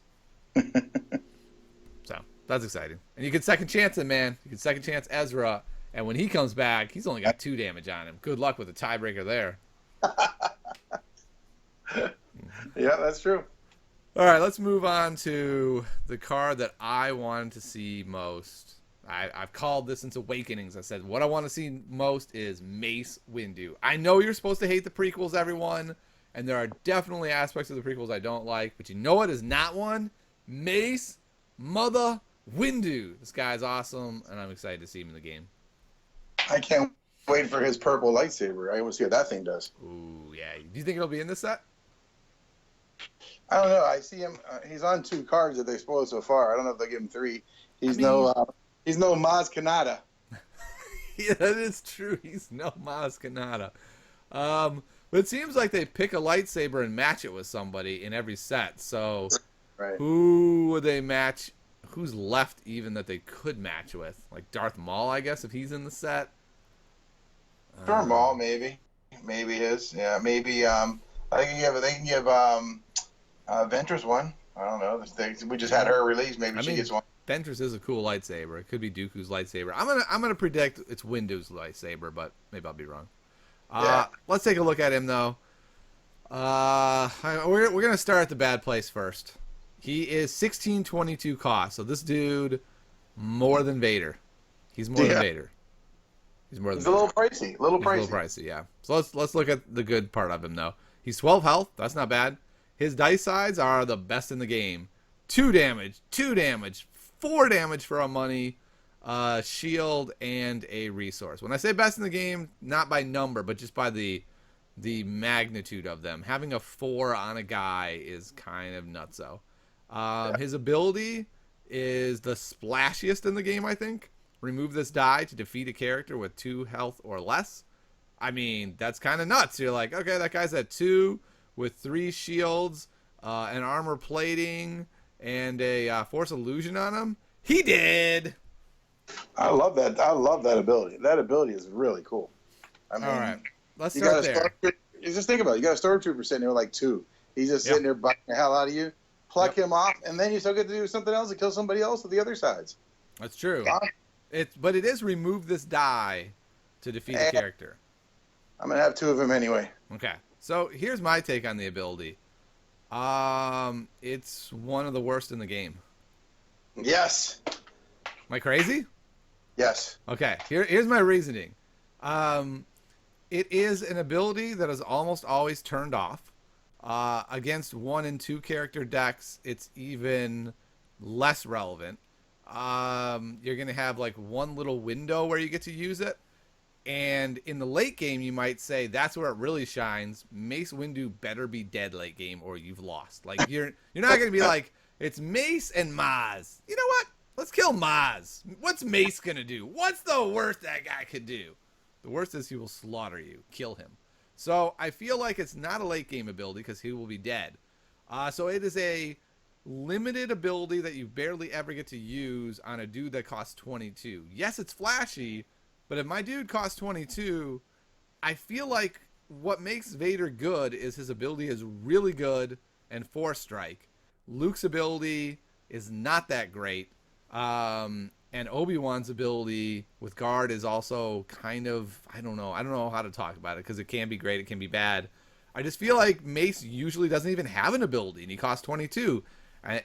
So, that's exciting. And you can second chance him, man. You can second chance Ezra, and when he comes back, he's only got 2 damage on him. Good luck with the tiebreaker there. Yeah, that's true. All right, let's move on to the card that I wanted to see most. I've called this since Awakenings. I said what I want to see most is Mace Windu. I know you're supposed to hate the prequels, everyone, and there are definitely aspects of the prequels I don't like, but you know what is not one? Mace Mother Windu. This guy's awesome, and I'm excited to see him in the game. I can't wait for his purple lightsaber. I want to see what that thing does. Ooh, yeah. Do you think it'll be in this set? I don't know. I see him. He's on 2 cards that they spoiled so far. I don't know if they'll give him 3. He's no Maz Kanata. Yeah, that is true. He's no Maz Kanata. But it seems like they pick a lightsaber and match it with somebody in every set. So right. Who would they match? Who's left even that they could match with? Like Darth Maul, I guess, if he's in the set. Darth Maul, maybe. Maybe his. Yeah, maybe. I think they can give Ventress one. I don't know. We just had her released. Maybe she gets one. Ventress is a cool lightsaber. It could be Dooku's lightsaber. I'm gonna predict it's Windu's lightsaber, but maybe I'll be wrong. Yeah. Let's take a look at him though. We're gonna start at the bad place first. He is 1622 cost. So this dude, more than Vader. He's more than Vader. He's more than. He's a little pricey. A little pricey, yeah. So let's look at the good part of him though. He's 12 health. That's not bad. His dice sides are the best in the game. 2 damage, 2 damage, 4 damage for a money, shield, and a resource. When I say best in the game, not by number, but just by the the magnitude of them. Having a 4 on a guy is kind of nutso. His ability is the splashiest in the game, I think. Remove this die to defeat a character with 2 health or less. I mean, that's kind of nuts. You're like, okay, that guy's at 2 with 3 shields, an armor plating, and a Force Illusion on him. He did! I love that. I love that ability. That ability is really cool. I mean, all right, let's start there. Just think about it. You got a stormtrooper sitting there with like 2. He's just sitting there biting the hell out of you. Pluck him off, and then you still get to do something else and kill somebody else with the other sides. That's true. Yeah. But it is remove this die to defeat a character. I'm going to have 2 of them anyway. Okay. So here's my take on the ability. It's one of the worst in the game. Yes. Am I crazy? Yes. Okay. Here's my reasoning. It is an ability that is almost always turned off. Against 1 and 2 character decks, it's even less relevant. You're going to have like one little window where you get to use it. And in the late game, you might say that's where it really shines. Mace Windu better be dead late game or you've lost. Like you're not going to be like, it's Mace and Maz. You know what? Let's kill Maz. What's Mace going to do? What's the worst that guy could do? The worst is he will slaughter you. Kill him. So I feel like it's not a late game ability because he will be dead. So it is a limited ability that you barely ever get to use on a dude that costs 22. Yes, it's flashy, but if my dude costs 22, I feel like what makes Vader good is his ability is really good and Force Strike. Luke's ability is not that great. And Obi-Wan's ability with guard is also kind of, I don't know how to talk about it because it can be great, it can be bad. I just feel like Mace usually doesn't even have an ability and he costs 22.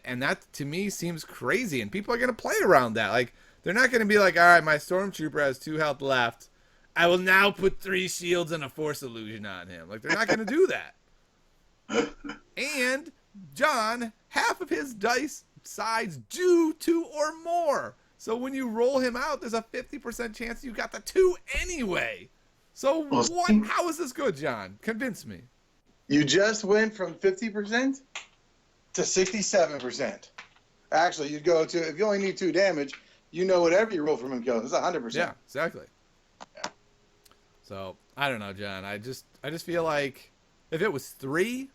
And that to me seems crazy and people are going to play around that. Like they're not going to be like, all right, my Stormtrooper has 2 health left. I will now put 3 shields and a Force Illusion on him. Like they're not going to do that. And John, half of his dice sides do 2 or more. So when you roll him out, there's a 50% chance you got the 2 anyway. So what? How is this good, John? Convince me. You just went from 50% to 67%. Actually, you'd go to, if you only need 2 damage, you know whatever you roll from him kills. It's 100%. Yeah, exactly. Yeah. So I don't know, John. I just feel like if it was 3,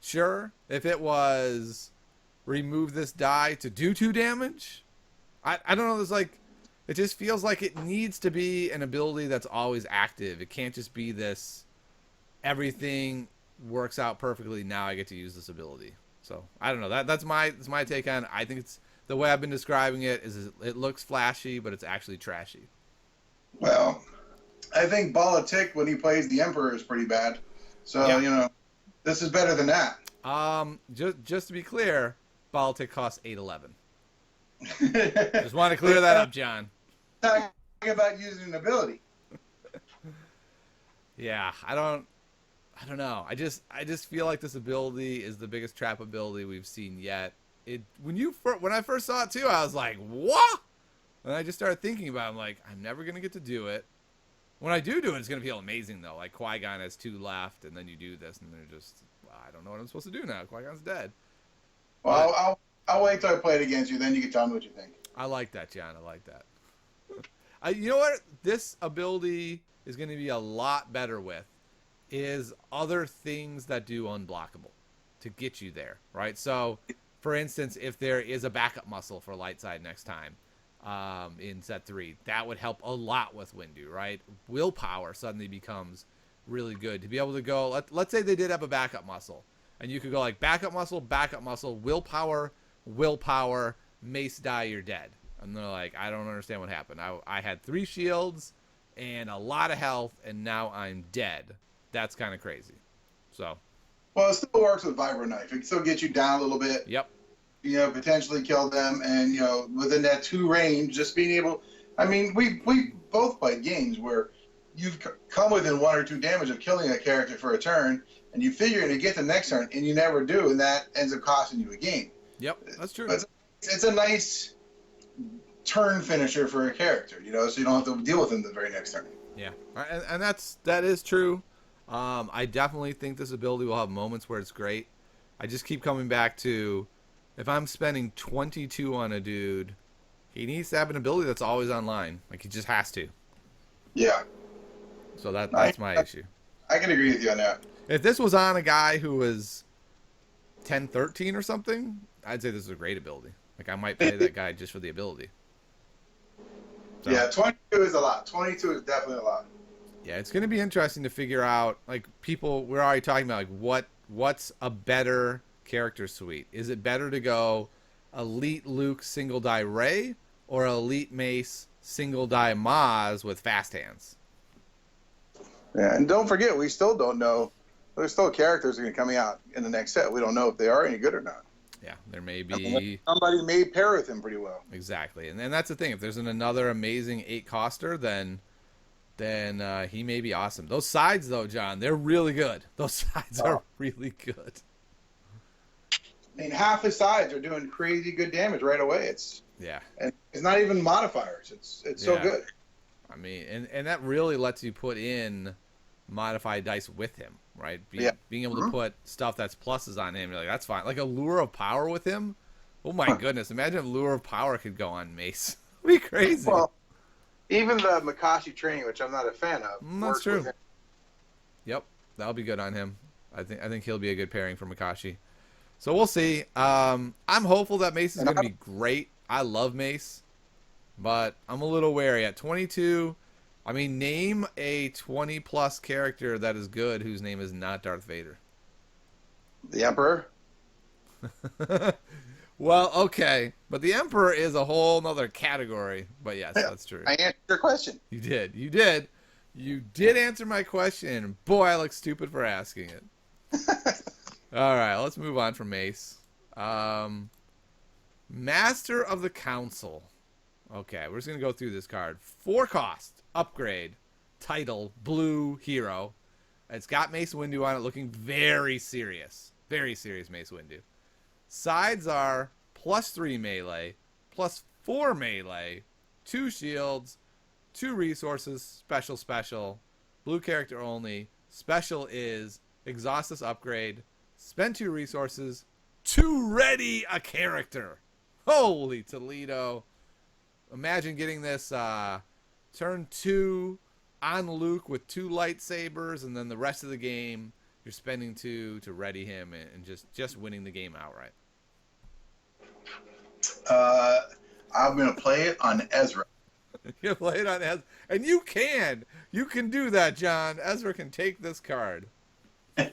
sure. If it was remove this die to do 2 damage. I don't know, there's like, it just feels like it needs to be an ability that's always active. It can't just be this, everything works out perfectly, now I get to use this ability. So, I don't know, that's my take on it. I think it's, the way I've been describing it is it looks flashy, but it's actually trashy. Well, I think Politic, when he plays the Emperor, is pretty bad. So, you know, this is better than that. Just to be clear, Politic costs $8.11. Just want to clear that up, John. Talking about using an ability. Yeah, I don't know. I just feel like this ability is the biggest trap ability we've seen yet. When I first saw it too, I was like, what? And I just started thinking about it. I'm like, I'm never gonna get to do it. When I do it, it's gonna feel amazing though. Like Qui-Gon has 2 left, and then you do this, and they're just, well, I don't know what I'm supposed to do now. Qui-Gon's dead. Well, I'll wait till I play it against you, then you can tell me what you think. I like that, John. I like that. You know what? This ability is going to be a lot better with is other things that do unblockable to get you there, right? So, for instance, if there is a backup muscle for light side next time in set 3, that would help a lot with Windu, right? Willpower suddenly becomes really good to be able to go. Let's say they did have a backup muscle, and you could go like backup muscle, willpower, mace die, you're dead. And they're like, I don't understand what happened. I had 3 shields and a lot of health, and now I'm dead. That's kind of crazy. So, well, it still works with Vibro Knife. It can still get you down a little bit. Yep. You know, potentially kill them, and you know, within that 2 range, just being able. I mean, we both played games where you've come within 1 or 2 damage of killing a character for a turn, and you figure to get the next turn, and you never do, and that ends up costing you a game. Yep, that's true. But it's a nice turn finisher for a character, you know, so you don't have to deal with him the very next turn. Yeah, and that is true. I definitely think this ability will have moments where it's great. I just keep coming back to, if I'm spending 22 on a dude, he needs to have an ability that's always online. Like, he just has to. Yeah, So I, that's my issue. I can agree with you on that. If this was on a guy who was 10, 13 or something, I'd say this is a great ability. Like, I might play that guy just for the ability. So, Yeah, 22 is a lot. 22 is definitely a lot. yeah, it's going to be interesting to figure out, like, people, we're already talking about, like, what's a better character suite? Is it better to go Elite Luke single die Ray or Elite Mace single die Maz with fast hands? Yeah, and don't forget, we still don't know. There's still characters that are going to be coming out in the next set. We don't know if they are any good or not. Yeah, there may be. Somebody may pair with him pretty well. Exactly, and that's the thing. If there's another amazing 8-coster, then he may be awesome. Those sides, though, John, they're really good. Those sides are really good. I mean, half his sides are doing crazy good damage right away. And it's not even modifiers. It's so good. I mean, and that really lets you put in modified dice with him, right? Being able to put stuff that's pluses on him, you're like, that's fine. Like a Lure of Power with him. Oh my goodness! Imagine if Lure of Power could go on Mace. It'd be crazy. Well, even the Makashi training, which I'm not a fan of, that's true. Yep, that'll be good on him. I think he'll be a good pairing for Makashi. So we'll see. I'm hopeful that Mace is going to be great. I love Mace, but I'm a little wary at 22. I mean, name a 20-plus character that is good whose name is not Darth Vader. The Emperor? Well, okay. But the Emperor is a whole nother category. But yes, that's true. I answered your question. You did. You did answer my question. Boy, I look stupid for asking it. All right, let's move on from Mace. Master of the Council. Okay, we're just going to go through this card. 4 cost, upgrade, title, blue, hero. It's got Mace Windu on it, looking very serious. Very serious Mace Windu. Sides are +3 melee, +4 melee, 2 shields, 2 resources, special, blue character only. Special is exhaust this upgrade, spend 2 resources, to ready a character. Holy Toledo. Imagine getting this turn 2 on Luke with 2 lightsabers, and then the rest of the game you're spending 2 to ready him and just winning the game outright. I'm going to play it on Ezra. You play it on Ezra. And you can do that, John. Ezra can take this card. All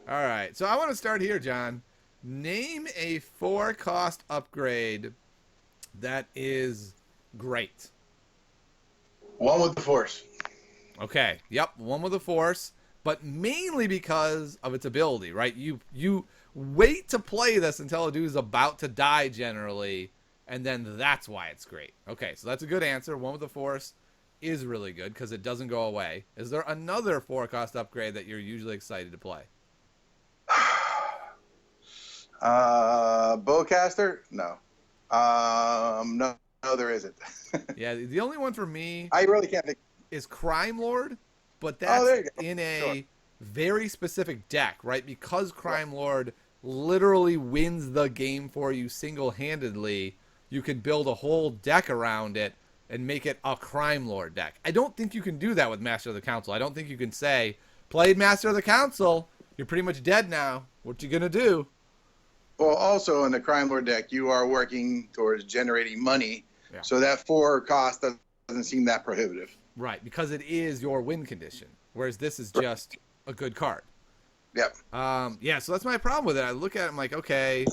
right. So I want to start here, John. Name a 4-cost upgrade that is great. One with the Force. Okay. Yep. One with the Force, but mainly because of its ability, right? You wait to play this until a dude is about to die generally, and then that's why it's great. Okay, so that's a good answer. One with the Force is really good because it doesn't go away. Is there another 4-cost upgrade that you're usually excited to play? Bowcaster? No. No, there isn't. Yeah, the only one for me I really can't think. Is Crime Lord, but that's in a Sure. very specific deck, right? Because Crime Lord literally wins the game for you single-handedly, you can build a whole deck around it and make it a Crime Lord deck. I don't think you can do that with Master of the Council. I don't think you can say, played Master of the Council, you're pretty much dead now. What you gonna do? Well, also in the Crime Lord deck, you are working towards generating money, so that 4 cost doesn't seem that prohibitive. Right, because it is your win condition, whereas this is just a good card. Yep. Yeah, so that's my problem with it. I look at it, I'm like, okay,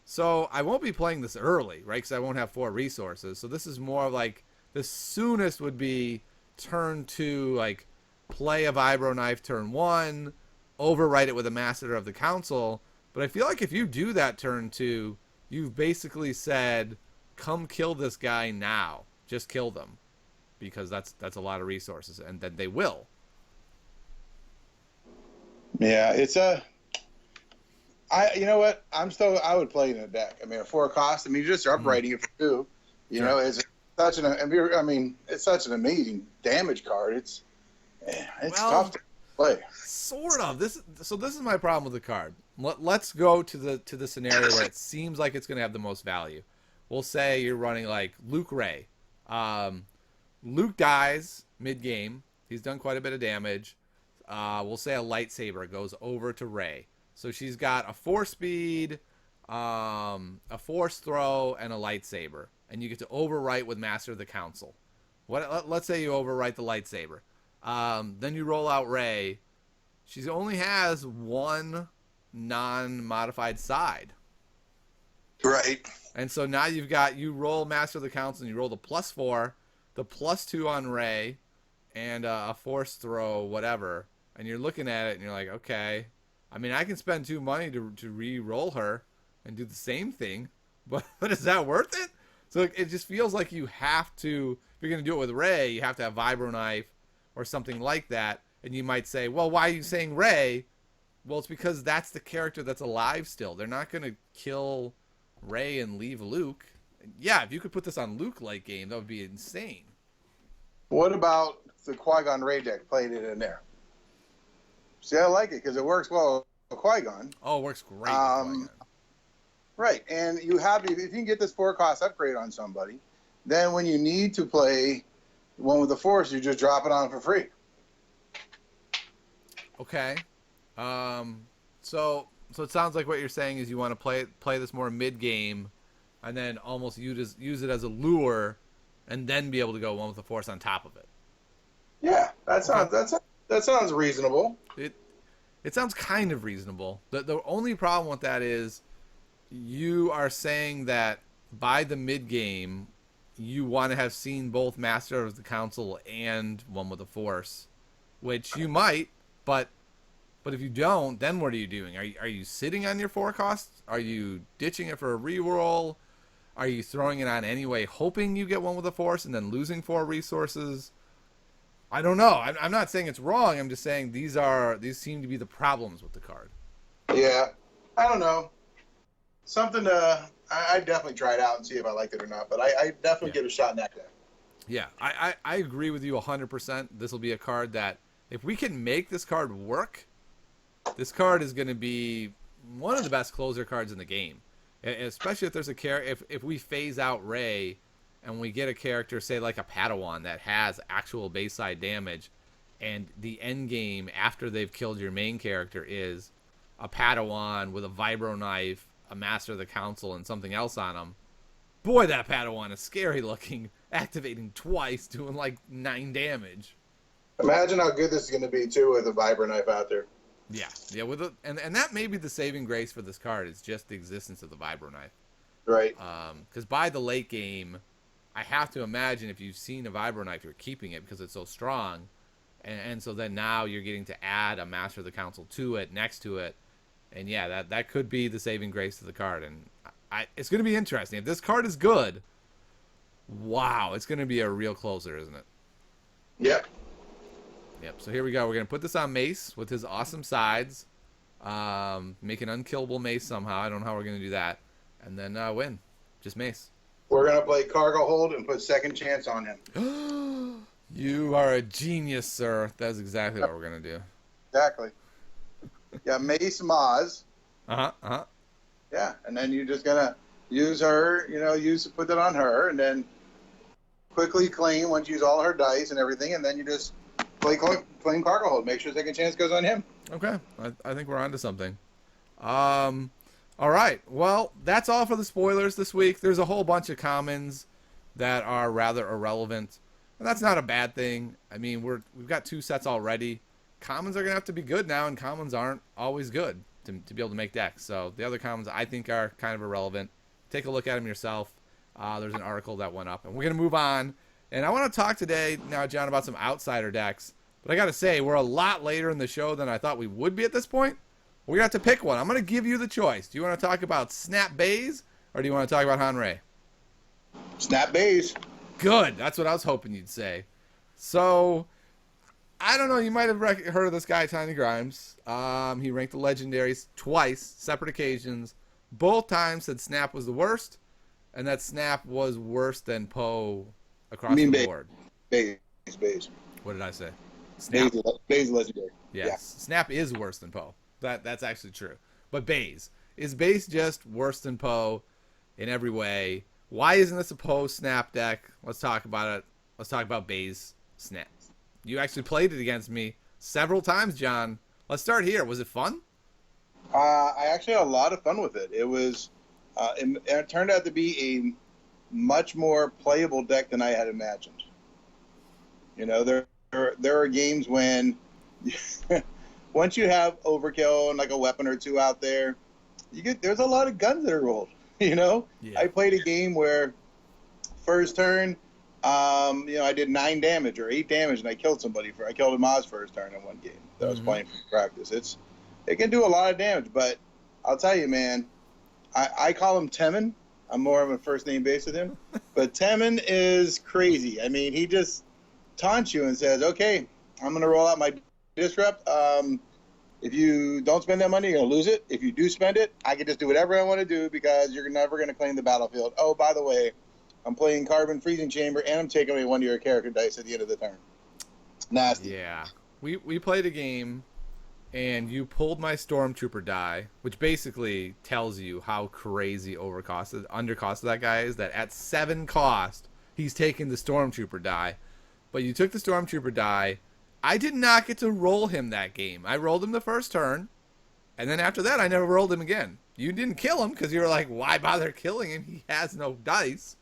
so I won't be playing this early, right, because I won't have 4 resources. So this is more like the soonest would be turn 2, like play a Vibro Knife turn 1, overwrite it with a Master of the Council. But I feel like if you do that turn 2, you've basically said, come kill this guy now. Just kill them. Because that's a lot of resources, and then they will. Yeah, it's you know what? I would play it in a deck. I mean, a 4 cost. I mean, you're just upwriting it for 2. You know, it's such an amazing damage card. It's tough to play. Sort of. This is my problem with the card. Let's go to the scenario where it seems like it's going to have the most value. We'll say you're running like Luke Ray. Luke dies mid-game. He's done quite a bit of damage. We'll say a lightsaber goes over to Ray. So she's got a 4-speed, a force throw, and a lightsaber. And you get to overwrite with Master of the Council. Let's say you overwrite the lightsaber. Then you roll out Ray. She only has one non-modified side. Right. And so now you roll Master of the Council and you roll the +4, the +2 on Ray, and a force throw, whatever. And you're looking at it and you're like, okay. I mean, I can spend 2 money to re-roll her and do the same thing, but is that worth it? So it just feels like you have to, if you're going to do it with Ray, you have to have Vibro Knife or something like that. And you might say, well, why are you saying Ray? Well, it's because that's the character that's alive still. They're not going to kill Ray and leave Luke. Yeah, if you could put this on Luke late game, that would be insane. What about the Qui-Gon Ray deck? Played it in there. See, I like it because it works well with Qui-Gon. Oh, it works great with Qui-Gon. Right, and you have if you can get this 4-cost upgrade on somebody, then when you need to play one with the Force, you just drop it on for free. Okay. So it sounds like what you're saying is you want to play this more mid-game and then almost use it as a lure and then be able to go one with the Force on top of it. Yeah, that sounds reasonable. It sounds kind of reasonable. The only problem with that is you are saying that by the mid-game you want to have seen both Master of the Council and one with the Force, which you might, but if you don't, then what are you doing? Are you sitting on your 4 costs? Are you ditching it for a reroll? Are you throwing it on anyway, hoping you get one with the Force and then losing 4 resources? I don't know. I'm not saying it's wrong. I'm just saying these seem to be the problems with the card. Yeah, I don't know. Something I'd definitely try it out and see if I liked it or not. But I definitely give it a shot in that deck. Yeah, I agree with you 100%. This will be a card that if we can make this card work, this card is going to be one of the best closer cards in the game. Especially if there's a if we phase out Ray and we get a character, say like a Padawan, that has actual base side damage, and the end game after they've killed your main character is a Padawan with a Vibro Knife, a Master of the Council, and something else on him. Boy, that Padawan is scary looking, activating twice, doing like 9 damage. Imagine how good this is going to be too with a Vibro Knife out there. Yeah, and that may be the saving grace for this card, is just the existence of the Vibro Knife. Right. Because by the late game, I have to imagine if you've seen a Vibro Knife, you're keeping it because it's so strong. And so then now you're getting to add a Master of the Council to it, next to it. And yeah, that could be the saving grace to the card. And it's going to be interesting. If this card is good, wow, it's going to be a real closer, isn't it? Yep. Yep, so here we go. We're going to put this on Mace with his awesome sides. Make an unkillable Mace somehow. I don't know how we're going to do that. And then win. Just Mace. We're going to play Cargo Hold and put Second Chance on him. You are a genius, sir. That's exactly what we're going to do. Exactly. Yeah, Mace Maz. Uh-huh. Yeah, and then you're just going to use her, put that on her, and then quickly clean once you use all her dice and everything, and then you just play clean Cargo Hold. Make sure Second Chance goes on him. Okay, I think we're on to something. All right, well, that's all for the spoilers this week. There's a whole bunch of commons that are rather irrelevant, and that's not a bad thing. I mean, we've got 2 sets already. Commons are going to have to be good now, and commons aren't always good to be able to make decks. So the other commons I think are kind of irrelevant. Take a look at them yourself. There's an article that went up, and we're going to move on. And I want to talk today now, John, about some outsider decks. But I got to say, we're a lot later in the show than I thought we would be at this point. We're going to have to pick one. I'm going to give you the choice. Do you want to talk about Snap Baze, or do you want to talk about Han-Ray? Snap Baze. Good. That's what I was hoping you'd say. So, I don't know. You might have heard of this guy, Tiny Grimes. He ranked the legendaries twice, separate occasions. Both times said Snap was the worst, and that Snap was worse than Poe across the board. Baze. What did I say? Snap. Baze is legendary. Yes, Yeah. Snap is worse than Poe. That's actually true. But Baze is Baze just worse than Poe in every way? Why isn't this a Poe Snap deck? Let's talk about it. Let's talk about Baze Snap. You actually played it against me several times, John. Let's start here. Was it fun? I actually had a lot of fun with it. It was, it turned out to be a much more playable deck than I had imagined. You know, there are games when once you have overkill and like a weapon or two out there, there's a lot of guns that are rolled. You know, Yeah. I played a game where first turn, I did 9 damage or 8 damage, and I killed somebody. I killed a Maz first turn in one game that I was playing for practice. It can do a lot of damage, but I'll tell you, man, I call him Temin. I'm more of a first name base with him, but Temin is crazy. I mean, he just taunts you and says, "Okay, I'm gonna roll out my disrupt. If you don't spend that money, you're gonna lose it. If you do spend it, I can just do whatever I want to do because you're never gonna claim the battlefield. Oh, by the way, I'm playing Carbon Freezing Chamber, and I'm taking away one of your character dice at the end of the turn." Nasty. Yeah. We played a game, and you pulled my Stormtrooper die, which basically tells you how crazy undercosted that guy is, that at 7 cost, he's taking the Stormtrooper die. But you took the Stormtrooper die. I did not get to roll him that game. I rolled him the first turn, and then after that, I never rolled him again. You didn't kill him because you were like, why bother killing him? He has no dice.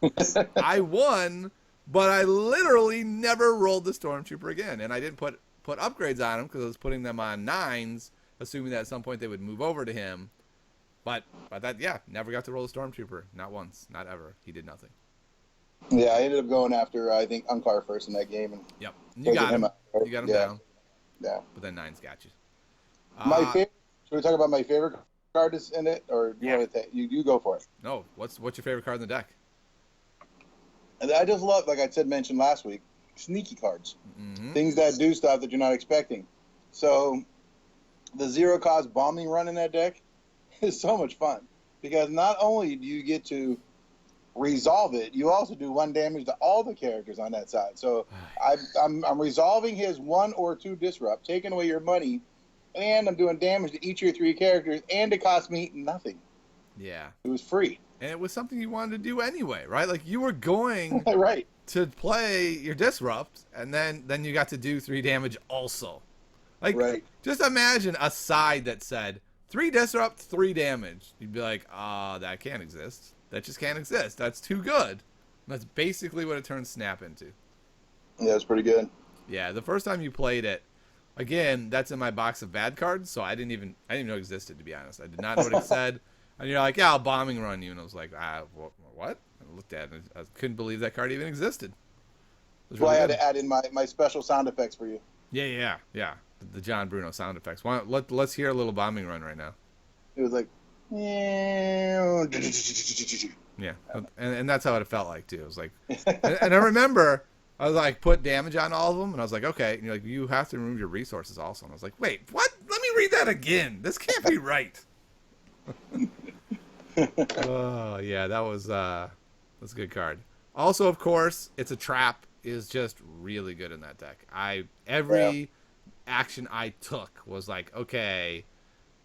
I won, but I literally never rolled the Stormtrooper again. And I didn't put upgrades on him because I was putting them on 9s, assuming that at some point they would move over to him. But that, yeah, never got to roll the Stormtrooper. Not once. Not ever. He did nothing. Yeah, I ended up going after, I think, Unkar first in that game. And yep. You got him. You got him down. Yeah. But then 9s got you. My favorite. Should we talk about my favorite card is in it, or do you want to you go for it? No. What's your favorite card in the deck? And I just love, like I mentioned last week, sneaky cards, things that do stuff that you're not expecting. So the 0-cost bombing run in that deck is so much fun because not only do you get to resolve it, you also do 1 damage to all the characters on that side. So I'm resolving his 1 or 2 disrupt, taking away your money, and I'm doing damage to each of your 3 characters, and it cost me nothing. Yeah. It was free. And it was something you wanted to do anyway, right? Like you were going right to play your disrupt, and then you got to do 3 damage also. Like, just imagine a side that said 3 disrupt, 3 damage. You'd be like, that can't exist. That just can't exist. That's too good. And that's basically what it turns Snap into. Yeah, it's pretty good. Yeah, the first time you played it, again, that's in my box of bad cards, so I didn't even know it existed, to be honest. I did not know what it said. And you're like, yeah, I'll bombing run you. And I was like, what? I looked at it, and I couldn't believe that card even existed. Well, I had to add in my special sound effects for you. Yeah. The John Bruno sound effects. Let's hear a little bombing run right now. It was like, yeah, and that's how it felt like too. It was like, and I remember I was like, put damage on all of them, and I was like, okay. And you're like, you have to remove your resources also. And I was like, wait, what? Let me read that again. This can't be right. Oh yeah, that's a good card. Also, of course, It's a Trap is just really good in that deck. Every action I took was like, okay,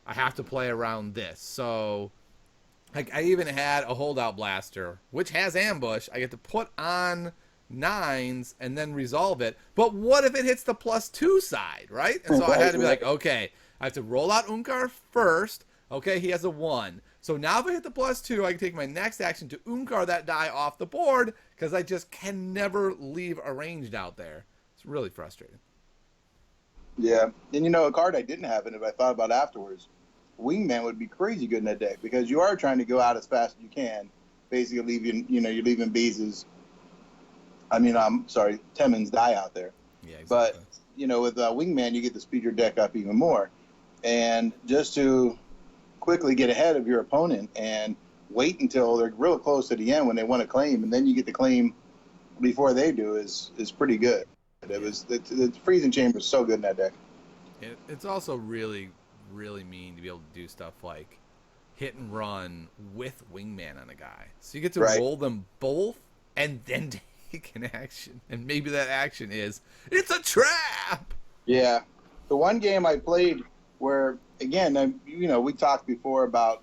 I have to play around this. So, like, I even had a holdout blaster, which has ambush. I get to put on 9s and then resolve it. But what if it hits the +2 side, right? And so I had to be like, okay, I have to roll out Unkar first. Okay, he has a 1. So now if I hit the +2, I can take my next action to Unkar that die off the board because I just can never leave a ranged out there. It's really frustrating. Yeah, and a card I didn't have in it, but I thought about afterwards. Wingman would be crazy good in that deck because you are trying to go out as fast as you can. Basically, you're leaving Baze's. Temin's die out there. Yeah, exactly. But with Wingman, you get to speed your deck up even more, and just to quickly get ahead of your opponent and wait until they're real close to the end when they want to claim, and then you get to claim before they do is pretty good. The freezing chamber is so good in that deck. It's also really, really mean to be able to do stuff like hit and run with Wingman on a guy. So you get to roll them both and then take an action. And maybe that action is, it's a trap! Yeah. The one game I played where, again, we talked before about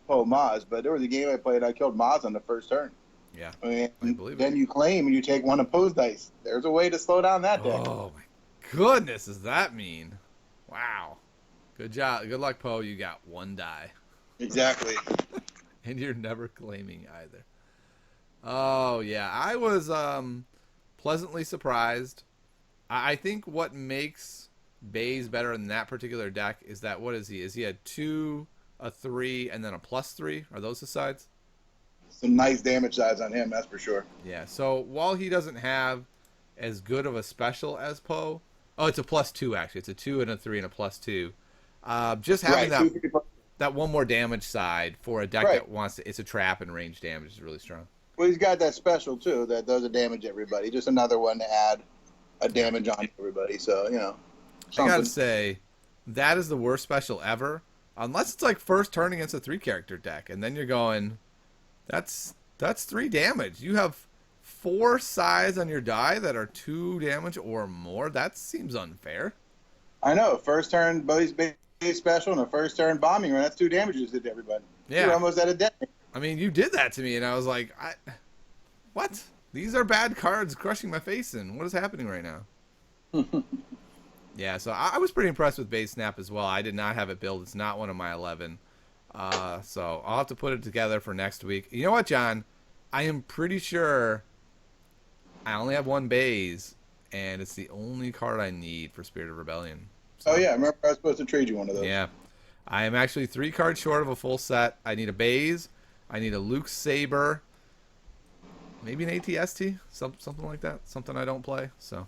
Maz, but there was a game I played, I killed Maz on the first turn. Yeah, I I believe then it. you claim and you take one opposed dice. There's a way to slow down that deck. Oh my goodness, does that mean? Wow. Good job. Good luck, Poe. You got one die. Exactly. And you're never claiming either. Oh yeah, I was pleasantly surprised. I think what makes Baze better in that particular deck is that, what is he? Is he a 2, a 3, and then a +3? Are those the sides? Some nice damage sides on him, that's for sure. Yeah. So while he doesn't have as good of a special as Poe, oh, it's a +2 actually. It's a 2 and a 3 and a +2. Just having Right. that one more damage side for a deck Right. that wants to, it's a trap and range damage is really strong. Well, he's got that special, too, that does a damage everybody. Just another one to add a damage on everybody. So, I gotta say, that is the worst special ever. Unless it's like first turn against a 3-character deck, and then you're going, that's 3 damage. You have 4 sides on your die that are 2 damage or more. That seems unfair. I know. First turn Base special and a first turn bombing run. That's 2 damages to everybody. Yeah. You're almost at a deck. I mean, you did that to me, and I was like, what? These are bad cards crushing my face in. What is happening right now? Yeah, so I was pretty impressed with Base Snap as well. I did not have it built. It's not one of my 11. So I'll have to put it together for next week. You know what, John? I am pretty sure I only have one Baze, and it's the only card I need for Spirit of Rebellion. So, Oh, yeah. Remember, I was supposed to trade you one of those. yeah. I am actually 3 cards short of a full set. I need a Baze. I need a Luke Saber. Maybe an ATST, something like that. Something I don't play. So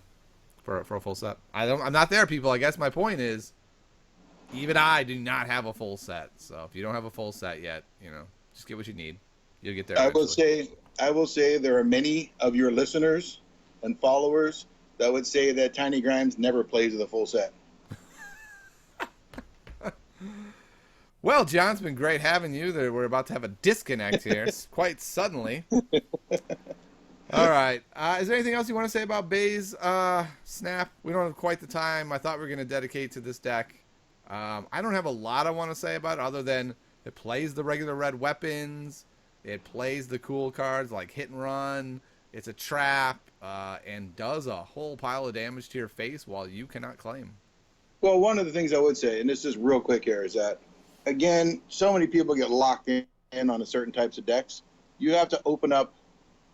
for a full set, I'm not there, people. I guess my point is, even I do not have a full set. So if you don't have a full set yet, just get what you need. You'll get there. I Eventually. will say there are many of your listeners and followers that would say that Tiny Grimes never plays with a full set. Well, John, it's been great having you. We're about to have a disconnect here, quite suddenly. All right. Is there anything else you want to say about Baze Snap? We don't have quite the time. I thought we were going to dedicate to this deck. I don't have a lot I want to say about it other than it plays the regular red weapons. It plays the cool cards like Hit and Run. It's a trap and does a whole pile of damage to your face while you cannot claim. Well, one of the things I would say, and this is real quick here, is that, again, so many people get locked in on a certain types of decks. You have to open up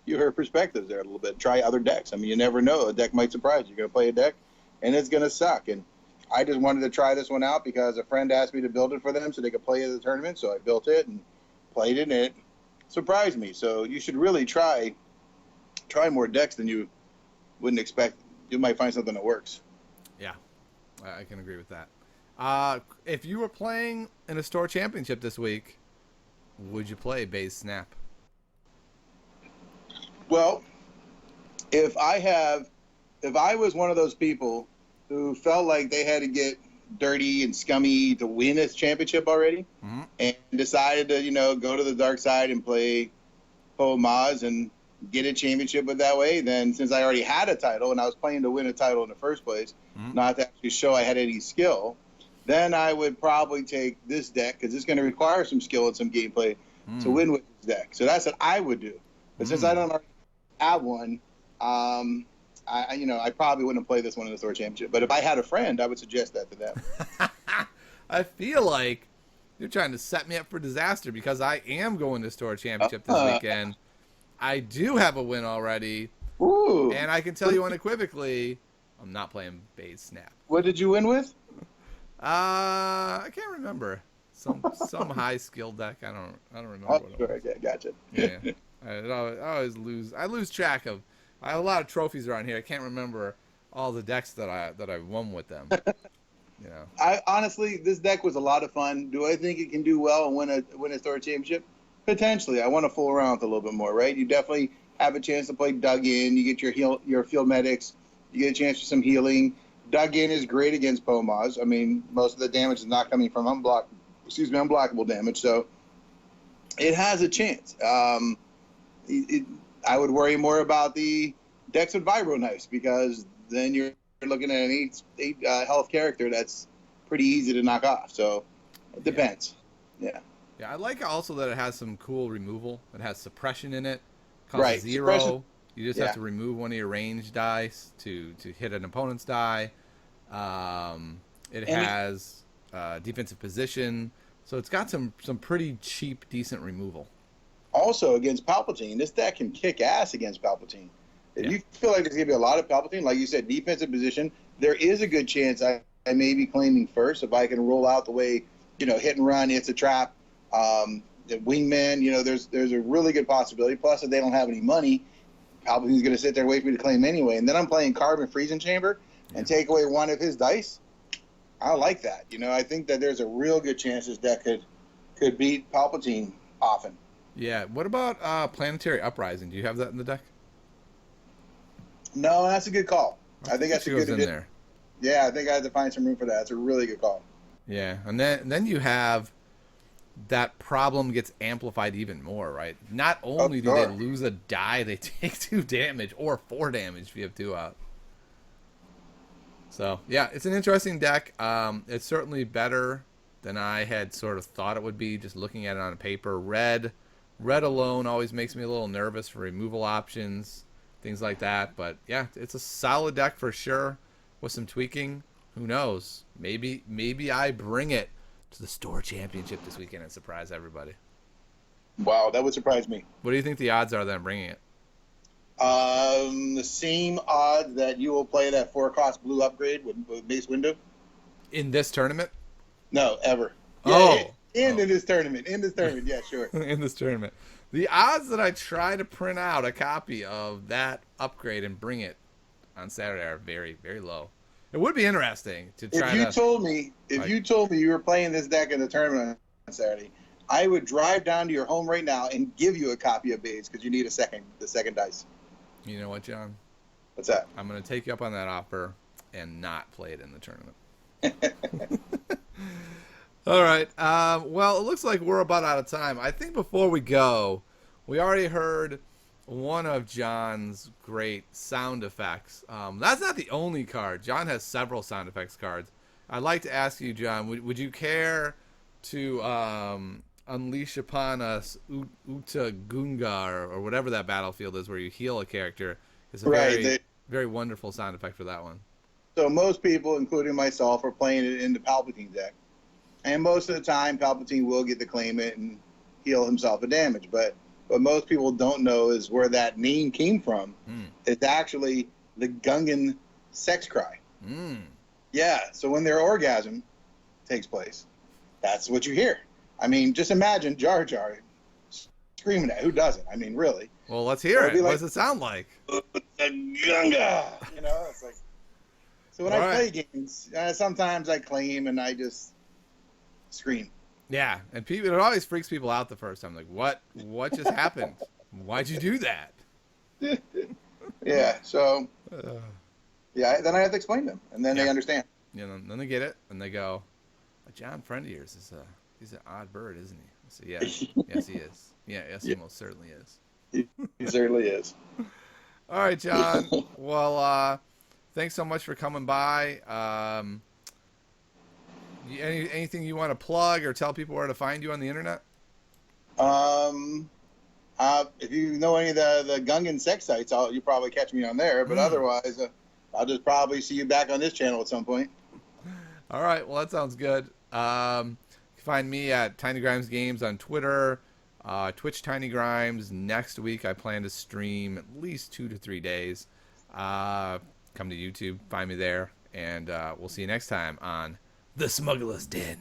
your perspectives there a little bit. Try other decks. I mean, you never know. A deck might surprise you. You're going to play a deck, and it's going to suck. And I just wanted to try this one out because a friend asked me to build it for them so they could play it at the tournament. So I built it and played it, and it surprised me. So you should really try more decks than you wouldn't expect. You might find something that works. Yeah, I can agree with that. If you were playing in a store championship this week, would you play Baze Snap? Well, if I was one of those people who felt like they had to get dirty and scummy to win this championship already, and decided to, go to the dark side and play Maz and get a championship with that way, then since I already had a title and I was playing to win a title in the first place, not to actually show I had any skill, then I would probably take this deck because it's going to require some skill and some gameplay to win with this deck. So that's what I would do. But since I don't already have one, I probably wouldn't play this one in the store championship. But if I had a friend, I would suggest that to them. I feel like you're trying to set me up for disaster because I am going to store championship this weekend. I do have a win already. Ooh. And I can tell you unequivocally, I'm not playing Baze Snap. What did you win with? I can't remember. Some high skill deck. I don't remember. Oh, what it sure. was. Okay, gotcha. Yeah. I always lose. I lose track of. I have a lot of trophies around here. I can't remember all the decks that I won with them. I honestly, this deck was a lot of fun. Do I think it can do well and win a store championship? Potentially. I want to fool around with it a little bit more, right? You definitely have a chance to play Dug In. You get your field medics. You get a chance for some healing. Dug In is great against Maz. I mean, most of the damage is not coming from unblockable damage, so it has a chance. I would worry more about the decks with Vibro Knives because then you're looking at an eight health character that's pretty easy to knock off. So it depends. Yeah. Yeah, I like also that it has some cool removal. It has suppression in it. Costs Right. 0. Suppression. You just Yeah. have to remove one of your ranged dice to hit an opponent's die. It has defensive position. So it's got some pretty cheap, decent removal. Also, against Palpatine, this deck can kick ass against Palpatine. If you feel like there's going to be a lot of Palpatine, like you said, defensive position, there is a good chance I may be claiming first if I can roll out the way, hit and run, it's a trap. The wingman, there's a really good possibility. Plus, if they don't have any money, Palpatine's going to sit there and wait for me to claim anyway. And then I'm playing Carbon Freezing Chamber and take away one of his dice. I like that. I think that there's a real good chance this deck could beat Palpatine often. Yeah. What about Planetary Uprising? Do you have that in the deck? No, that's a good call. I think that's a good in there. Yeah, I think I have to find some room for that. It's a really good call. Yeah, and then you have that problem gets amplified even more, right? Not only do they lose a die, they take 2 damage or 4 damage if you have 2 out. So yeah, it's an interesting deck. It's certainly better than I had sort of thought it would be just looking at it on paper. Red alone always makes me a little nervous for removal options, things like that. But yeah, it's a solid deck for sure with some tweaking. Who knows? Maybe I bring it to the store championship this weekend and surprise everybody. Wow, that would surprise me. What do you think the odds are that I'm bringing it? The same odds that you will play that 4-cost blue upgrade with base window. In this tournament? No, ever. In this tournament. Yeah, sure. In this tournament. The odds that I try to print out a copy of that upgrade and bring it on Saturday are very, very low. It would be interesting to try. If you told me you were playing this deck in the tournament on Saturday, I would drive down to your home right now and give you a copy of Baze because you need the second dice. You know what, John? What's that? I'm going to take you up on that offer and not play it in the tournament. All right. Well, it looks like we're about out of time. I think before we go, we already heard one of John's great sound effects. That's not the only card. John has several sound effects cards. I'd like to ask you, John, would you care to unleash upon us Uta Gungar or whatever that battlefield is where you heal a character? It's a very wonderful sound effect for that one. So most people, including myself, are playing it in the Palpatine deck. And most of the time, Palpatine will get to claim it and heal himself a damage. But what most people don't know is where that name came from. It's actually the Gungan sex cry. Yeah, so when their orgasm takes place, that's what you hear. I mean, just imagine Jar Jar screaming at. Who doesn't? I mean, really. Well, let's hear it. What does it sound like? The Gunga! It's like... So when I play games, sometimes I claim and I just scream. Yeah, and it always freaks people out the first time. Like, what just happened? Why'd you do that? Yeah, so... Yeah, then I have to explain to them, and then they understand. Yeah, then they get it, and they go, "A John friend of yours he's an odd bird, isn't he?" I say, "Yeah, yes he is. Yeah, yes he most certainly is." He certainly is. All right, John. Well, thanks so much for coming by. Anything you want to plug or tell people where to find you on the internet? If you know any of the Gungan sex sites, you probably catch me on there. But otherwise, I'll just probably see you back on this channel at some point. All right. Well, that sounds good. You can find me at Tiny Grimes Games on Twitter, Twitch Tiny Grimes. Next week, I plan to stream at least 2 to 3 days. Come to YouTube, find me there, and we'll see you next time on The Smugglers' Den.